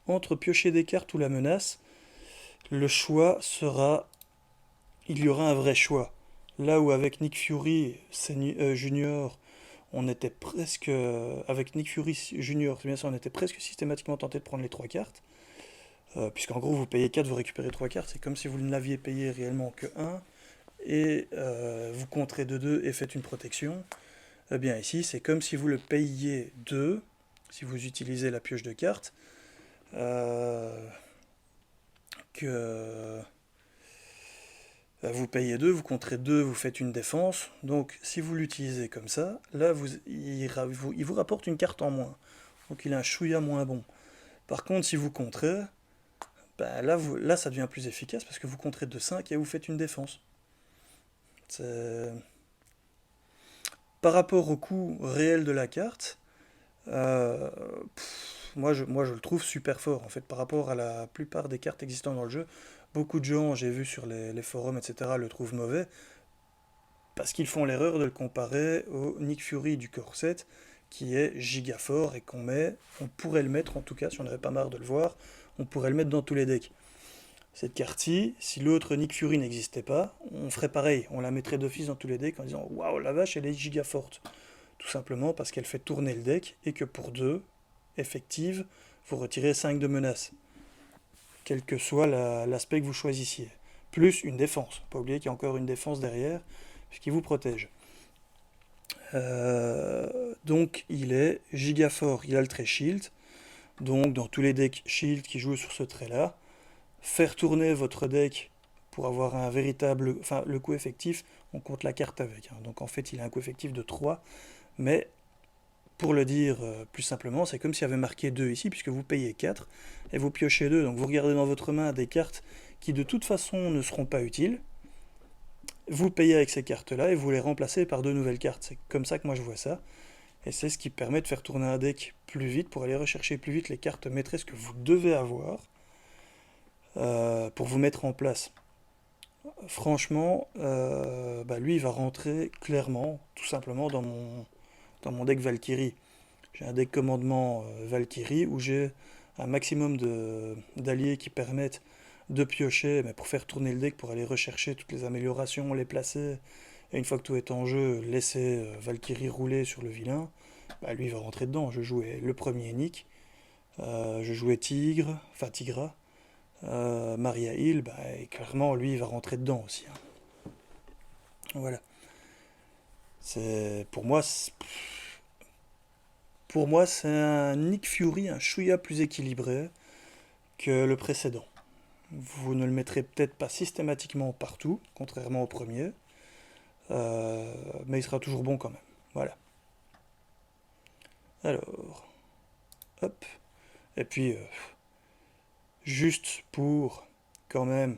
entre piocher des cartes ou la menace, le choix sera... Il y aura un vrai choix. Là où avec Nick Fury Junior, on était presque... avec Nick Fury Junior, c'est bien ça, on était presque systématiquement tenté de prendre les 3 cartes. Puisqu'en gros vous payez 4, vous récupérez 3 cartes, c'est comme si vous ne l'aviez payé réellement que 1. Et vous compterez de 2 et faites une protection. Eh bien ici, c'est comme si vous le payiez 2, si vous utilisez la pioche de cartes, que vous payez 2, vous compterez 2, vous faites une défense. Donc si vous l'utilisez comme ça, là il vous rapporte une carte en moins. Donc il a un chouïa moins bon. Par contre, si vous compterez, bah, là ça devient plus efficace parce que vous compterez de 5 et vous faites une défense. Par rapport au coût réel de la carte, euh, moi je le trouve super fort en fait par rapport à la plupart des cartes existantes dans le jeu. Beaucoup de gens, j'ai vu sur les forums, etc., le trouvent mauvais parce qu'ils font l'erreur de le comparer au Nick Fury du Core 7 qui est giga fort et on pourrait le mettre en tout cas, si on n'avait pas marre de le voir, on pourrait le mettre dans tous les decks. Cette carte-ci, si l'autre Nick Fury n'existait pas, on ferait pareil, on la mettrait d'office dans tous les decks en disant waouh la vache elle est giga forte. Tout simplement parce qu'elle fait tourner le deck et que pour 2 effectives, vous retirez 5 de menaces, quel que soit l'aspect que vous choisissiez. Plus une défense. Pas oublier qu'il y a encore une défense derrière, puisqu'il vous protège. Donc il est giga fort, il a le trait shield. Donc dans tous les decks shield qui jouent sur ce trait-là, faire tourner votre deck pour avoir un véritable... Enfin, le coût effectif, on compte la carte avec. Hein. Donc en fait, il a un coût effectif de 3. Mais pour le dire plus simplement, c'est comme s'il y avait marqué 2 ici, puisque vous payez 4 et vous piochez 2. Donc vous regardez dans votre main des cartes qui de toute façon ne seront pas utiles. Vous payez avec ces cartes-là et vous les remplacez par 2 nouvelles cartes. C'est comme ça que moi je vois ça. Et c'est ce qui permet de faire tourner un deck plus vite, pour aller rechercher plus vite les cartes maîtresses que vous devez avoir pour vous mettre en place. Franchement, lui il va rentrer clairement, tout simplement dans mon deck Valkyrie. J'ai un deck commandement Valkyrie où j'ai un maximum d'alliés qui permettent de piocher, mais pour faire tourner le deck, pour aller rechercher toutes les améliorations, les placer, et une fois que tout est en jeu, laisser Valkyrie rouler sur le vilain, lui il va rentrer dedans. Je jouais le premier Nick, je jouais Tigre, enfin Tigra, Maria Hill, et clairement lui il va rentrer dedans aussi. Hein. Voilà. C'est pour moi c'est un Nick Fury, un chouïa plus équilibré que le précédent. Vous ne le mettrez peut-être pas systématiquement partout, contrairement au premier, mais il sera toujours bon quand même. Voilà. Alors, hop. Et puis, juste pour quand même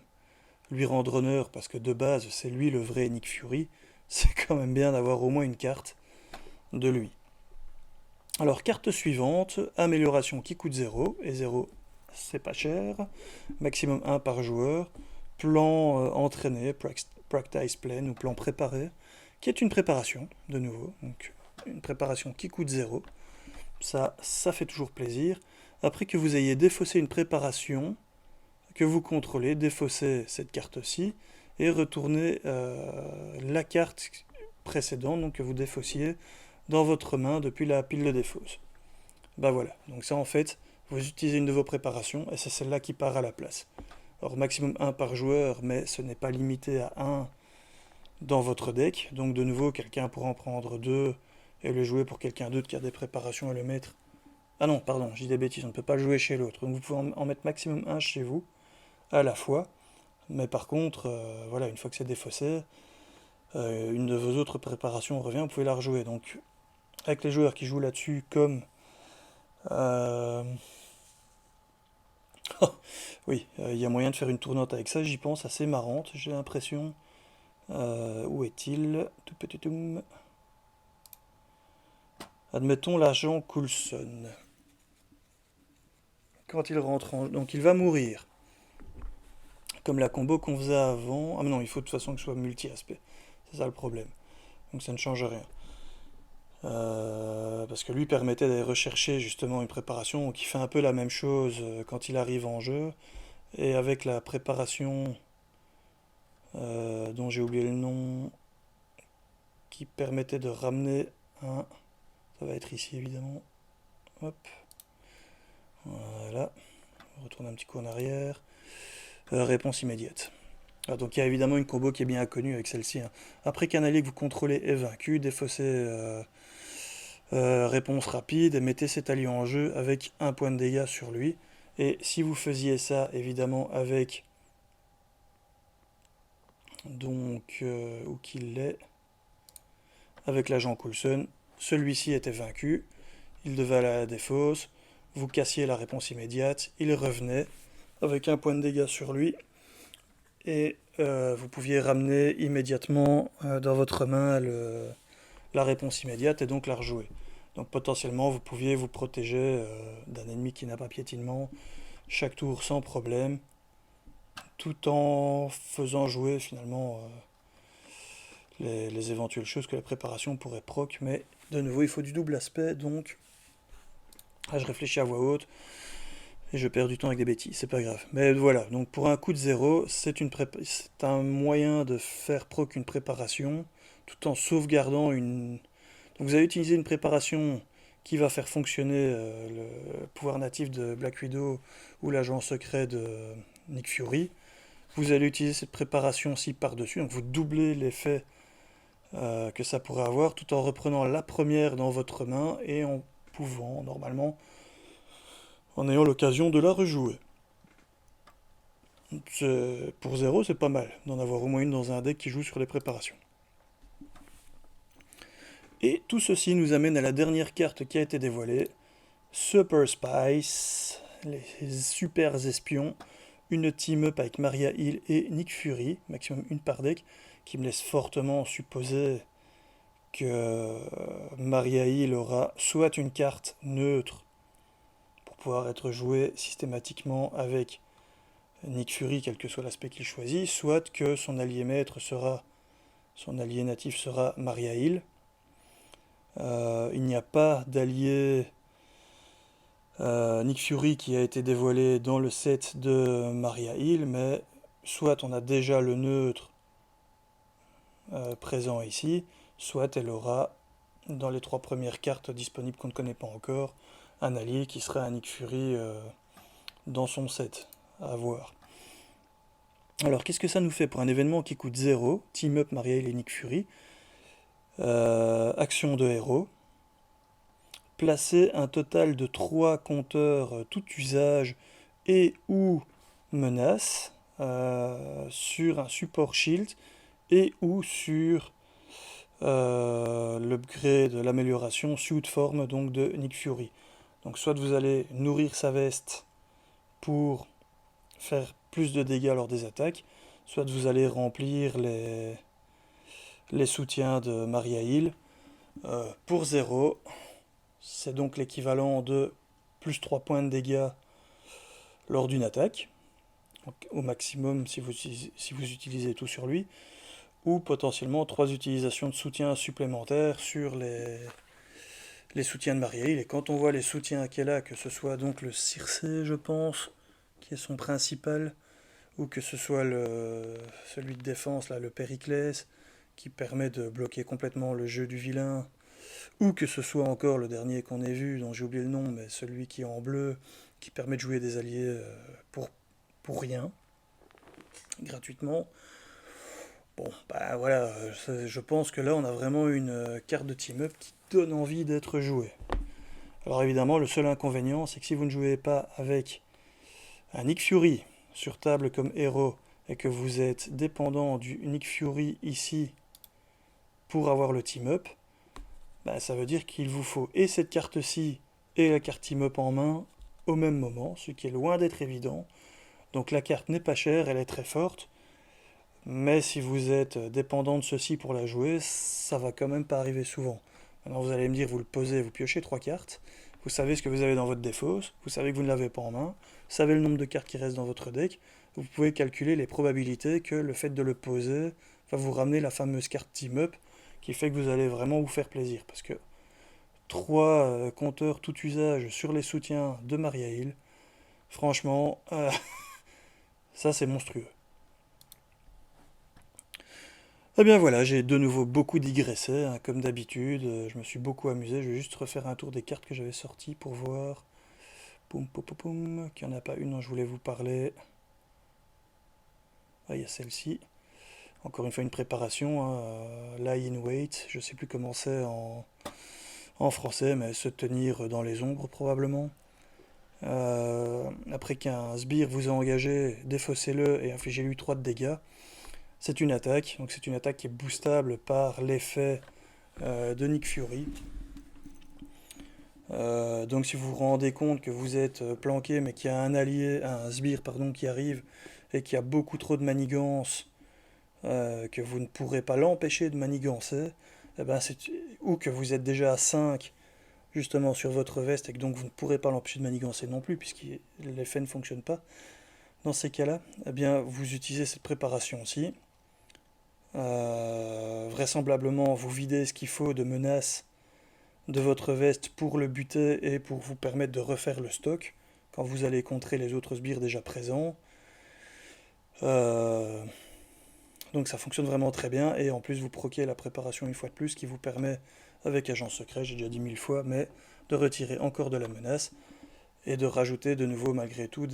lui rendre honneur, parce que de base c'est lui le vrai Nick Fury, c'est quand même bien d'avoir au moins une carte de lui. Alors, carte suivante, amélioration qui coûte 0, et 0 c'est pas cher, maximum 1 par joueur, plan entraîné, practice plan ou plan préparé, qui est une préparation, de nouveau, donc une préparation qui coûte 0, ça fait toujours plaisir. Après que vous ayez défaussé une préparation, que vous contrôlez, défaussez cette carte-ci, et retournez la carte précédente, donc que vous défaussiez dans votre main depuis la pile de défausse. Bah voilà, donc ça en fait, vous utilisez une de vos préparations et c'est celle-là qui part à la place. Alors maximum un par joueur, mais ce n'est pas limité à un dans votre deck, donc de nouveau quelqu'un pourra en prendre deux et le jouer pour quelqu'un d'autre qui a des préparations à le mettre. Ah non, pardon, je dis des bêtises, on ne peut pas le jouer chez l'autre, donc vous pouvez en mettre maximum un chez vous à la fois, mais par contre, voilà, une fois que c'est défaussé, une de vos autres préparations revient, vous pouvez la rejouer. Donc avec les joueurs qui jouent là-dessus comme... euh, oui, il y a moyen de faire une tournotte avec ça, j'y pense, assez marrante, j'ai l'impression. Où est-il? Tout petit toum. Admettons l'agent Coulson. Quand il rentre en... Donc il va mourir. Comme la combo qu'on faisait avant. Ah mais non, il faut de toute façon que ce soit multi-aspect. C'est ça le problème. Donc ça ne change rien. Parce que lui permettait d'aller rechercher justement une préparation qui fait un peu la même chose quand il arrive en jeu. Et avec la préparation dont j'ai oublié le nom, qui permettait de ramener un... Ça va être ici évidemment. Hop. Voilà. On retourne un petit coup en arrière. Réponse immédiate. Alors, donc il y a évidemment une combo qui est bien connue avec celle-ci, hein. Après qu'un allié que vous contrôlez est vaincu, défaussez réponse rapide et mettez cet allié en jeu avec un point de dégâts sur lui. Et si vous faisiez ça évidemment avec donc où qu'il est, avec l'agent Coulson, celui-ci était vaincu, il devait aller à la défausse, vous cassiez la réponse immédiate, il revenait avec un point de dégâts sur lui et vous pouviez ramener immédiatement dans votre main la réponse immédiate et donc la rejouer. Donc potentiellement vous pouviez vous protéger d'un ennemi qui n'a pas piétinement chaque tour sans problème, tout en faisant jouer finalement les éventuelles choses que la préparation pourrait proc, mais de nouveau il faut du double aspect, donc je réfléchis à voix haute et je perds du temps avec des bêtises, c'est pas grave. Mais voilà, donc pour un coup de zéro, c'est un moyen de faire proc une préparation tout en sauvegardant une... Donc vous allez utiliser une préparation qui va faire fonctionner le pouvoir natif de Black Widow ou l'agent secret de Nick Fury. Vous allez utiliser cette préparation-ci par-dessus, donc vous doublez l'effet que ça pourrait avoir tout en reprenant la première dans votre main et en pouvant normalement en ayant l'occasion de la rejouer. Pour zéro, c'est pas mal d'en avoir au moins une dans un deck qui joue sur les préparations. Et tout ceci nous amène à la dernière carte qui a été dévoilée, Super Spice, les super espions, une team-up avec Maria Hill et Nick Fury, maximum une par deck, qui me laisse fortement supposer que Maria Hill aura soit une carte neutre pour pouvoir être jouée systématiquement avec Nick Fury, quel que soit l'aspect qu'il choisit, soit que son allié maître sera, son allié natif sera Maria Hill. Il n'y a pas d'allié Nick Fury qui a été dévoilé dans le set de Maria Hill, mais soit on a déjà le neutre présent ici, soit elle aura dans les trois premières cartes disponibles qu'on ne connaît pas encore un allié qui serait un Nick Fury dans son set à voir. Alors qu'est-ce que ça nous fait pour un événement qui coûte 0, Team Up Maria Hill et Nick Fury, action de héros, placer un total de 3 compteurs tout usage et ou menace sur un support shield et ou sur l'upgrade, l'amélioration suit form donc de Nick Fury. Donc soit vous allez nourrir sa veste pour faire plus de dégâts lors des attaques, soit vous allez remplir les soutiens de Maria Hill pour 0. C'est donc l'équivalent de plus 3 points de dégâts lors d'une attaque, au maximum si vous utilisez tout sur lui, ou potentiellement 3 utilisations de soutien supplémentaires sur les soutiens de Maria Hill. Et quand on voit les soutiens qu'elle a, que ce soit donc le Circé, je pense, qui est son principal, ou que ce soit celui de défense, là, le Périclès, qui permet de bloquer complètement le jeu du vilain, ou que ce soit encore le dernier qu'on ait vu, dont j'ai oublié le nom, mais celui qui est en bleu, qui permet de jouer des alliés pour rien, gratuitement. Bon, bah voilà, je pense que là on a vraiment une carte de team-up qui donne envie d'être jouée. Alors évidemment, le seul inconvénient, c'est que si vous ne jouez pas avec un Nick Fury sur table comme héros, et que vous êtes dépendant du Nick Fury ici pour avoir le team-up, bah, ça veut dire qu'il vous faut et cette carte-ci et la carte team-up en main au même moment, ce qui est loin d'être évident. Donc la carte n'est pas chère, elle est très forte, mais si vous êtes dépendant de ceci pour la jouer, ça va quand même pas arriver souvent. Maintenant vous allez me dire, vous le posez, vous piochez 3 cartes, vous savez ce que vous avez dans votre défausse, vous savez que vous ne l'avez pas en main, vous savez le nombre de cartes qui restent dans votre deck, vous pouvez calculer les probabilités que le fait de le poser va vous ramener la fameuse carte team-up qui fait que vous allez vraiment vous faire plaisir. Parce que 3 compteurs tout usage sur les soutiens de Maria Hill, franchement, ça c'est monstrueux. Eh bien voilà, j'ai de nouveau beaucoup digressé, hein, comme d'habitude, je me suis beaucoup amusé, je vais juste refaire un tour des cartes que j'avais sorties pour voir. Poum poum poum poum, qu'il n'y en a pas une dont je voulais vous parler. Ah, il y a celle-ci. Encore une fois une préparation, hein, lie in wait, je ne sais plus comment c'est en français, mais se tenir dans les ombres probablement. Après qu'un sbire vous a engagé, défaussez-le et infligez-lui 3 de dégâts. C'est une attaque, donc c'est une attaque qui est boostable par l'effet de Nick Fury. Donc si vous vous rendez compte que vous êtes planqué mais qu'il y a un allié, un sbire pardon, qui arrive et qui a beaucoup trop de manigance, que vous ne pourrez pas l'empêcher de manigancer, eh ben ou que vous êtes déjà à 5 justement sur votre veste et que donc vous ne pourrez pas l'empêcher de manigancer non plus puisque l'effet ne fonctionne pas. Dans ces cas-là, eh bien vous utilisez cette préparation aussi. Vraisemblablement, vous videz ce qu'il faut de menaces de votre veste pour le buter et pour vous permettre de refaire le stock quand vous allez contrer les autres sbires déjà présents. Donc ça fonctionne vraiment très bien et en plus vous proquez la préparation une fois de plus qui vous permet, avec agent secret, j'ai déjà dit 1000 fois, mais de retirer encore de la menace et de rajouter de nouveau malgré tout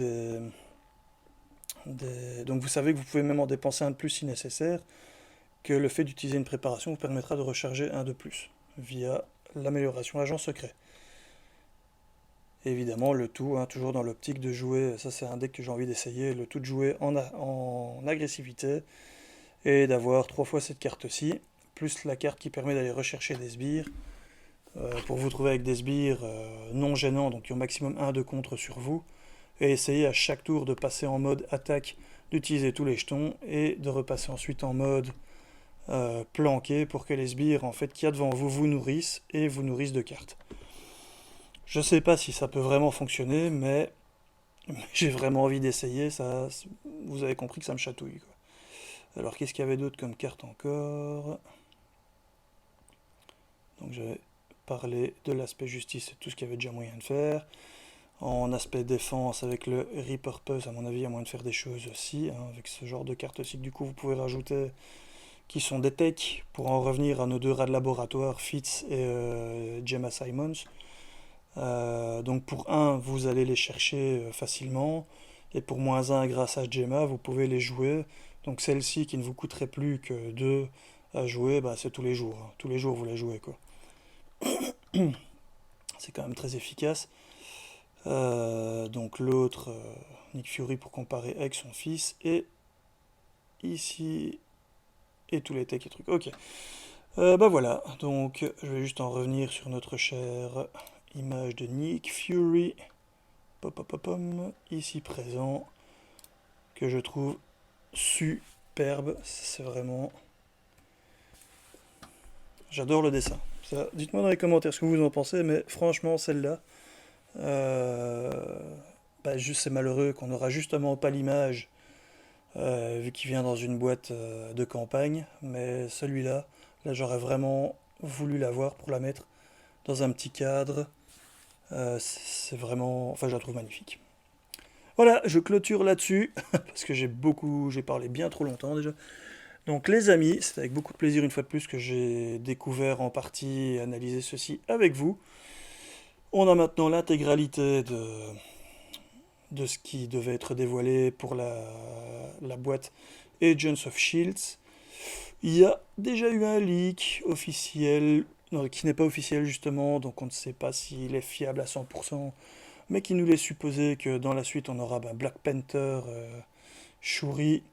Donc vous savez que vous pouvez même en dépenser un de plus si nécessaire, que le fait d'utiliser une préparation vous permettra de recharger un de plus via l'amélioration agent secret. Et évidemment le tout, hein, toujours dans l'optique de jouer, ça c'est un deck que j'ai envie d'essayer, le tout de jouer en agressivité et d'avoir 3 fois cette carte-ci, plus la carte qui permet d'aller rechercher des sbires, pour vous trouver avec des sbires non gênants, donc qui ont maximum 1 de contre sur vous, et essayer à chaque tour de passer en mode attaque, d'utiliser tous les jetons, et de repasser ensuite en mode planqué pour que les sbires en fait qu'il y a devant vous vous nourrissent et vous nourrissent de cartes. Je sais pas si ça peut vraiment fonctionner, mais j'ai vraiment envie d'essayer, ça, vous avez compris que ça me chatouille, quoi. Alors qu'est-ce qu'il y avait d'autre comme carte encore? Donc j'avais parlé de l'aspect justice et tout ce qu'il y avait déjà moyen de faire. En aspect défense, avec le repurpose, à mon avis, il y a moyen de faire des choses aussi, hein, avec ce genre de cartes aussi que du coup vous pouvez rajouter, qui sont des techs, pour en revenir à nos 2 rats de laboratoire, Fitz et Gemma Simons. Donc pour 1, vous allez les chercher facilement, et pour -1, grâce à Gemma, vous pouvez les jouer. Donc celle-ci, qui ne vous coûterait plus que 2 à jouer, bah, c'est tous les jours, hein. Tous les jours vous la jouez, quoi. C'est quand même très efficace. Donc l'autre, Nick Fury pour comparer avec son fils, et ici, et tous les techs et trucs. Ok. Bah voilà, donc je vais juste en revenir sur notre chère image de Nick Fury, ici présent, que je trouve superbe. C'est vraiment... J'adore le dessin. Dites-moi dans les commentaires ce que vous en pensez, mais franchement, celle-là, juste c'est malheureux qu'on n'aura justement pas l'image, vu qu'il vient dans une boîte de campagne, mais celui-là, là j'aurais vraiment voulu l'avoir pour la mettre dans un petit cadre. C'est vraiment... Enfin, je la trouve magnifique. Voilà, je clôture là-dessus, parce que j'ai parlé bien trop longtemps déjà. Donc les amis, c'est avec beaucoup de plaisir une fois de plus que j'ai découvert en partie et analysé ceci avec vous. On a maintenant l'intégralité de ce qui devait être dévoilé pour la boîte Agents of Shields. Il y a déjà eu un leak officiel, non, qui n'est pas officiel justement, donc on ne sait pas s'il est fiable à 100%, mais qui nous laisse supposer que dans la suite on aura Black Panther, Shuri,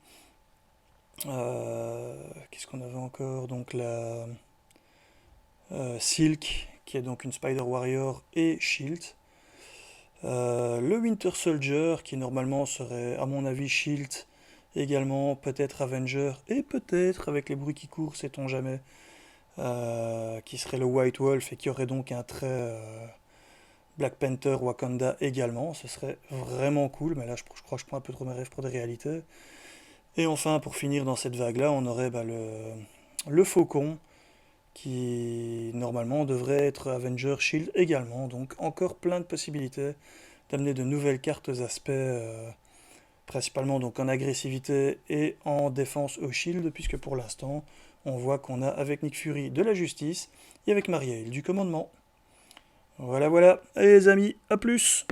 qu'est-ce qu'on avait encore? Donc la Silk, qui est donc une Spider Warrior, et Shield. Le Winter Soldier, qui normalement serait, à mon avis, Shield, également, peut-être Avenger, et peut-être, avec les bruits qui courent, sait-on jamais, qui serait le White Wolf, et qui aurait donc un trait Black Panther, Wakanda également. Ce serait vraiment cool, mais là, je crois que je prends un peu trop mes rêves pour des réalités. Et enfin, pour finir dans cette vague-là, on aurait le Faucon, qui normalement devrait être Avenger Shield également. Donc encore plein de possibilités d'amener de nouvelles cartes aux aspects, principalement donc en agressivité et en défense au Shield, puisque pour l'instant on voit qu'on a avec Nick Fury de la justice et avec Marielle du commandement. Voilà voilà, allez les amis, à plus!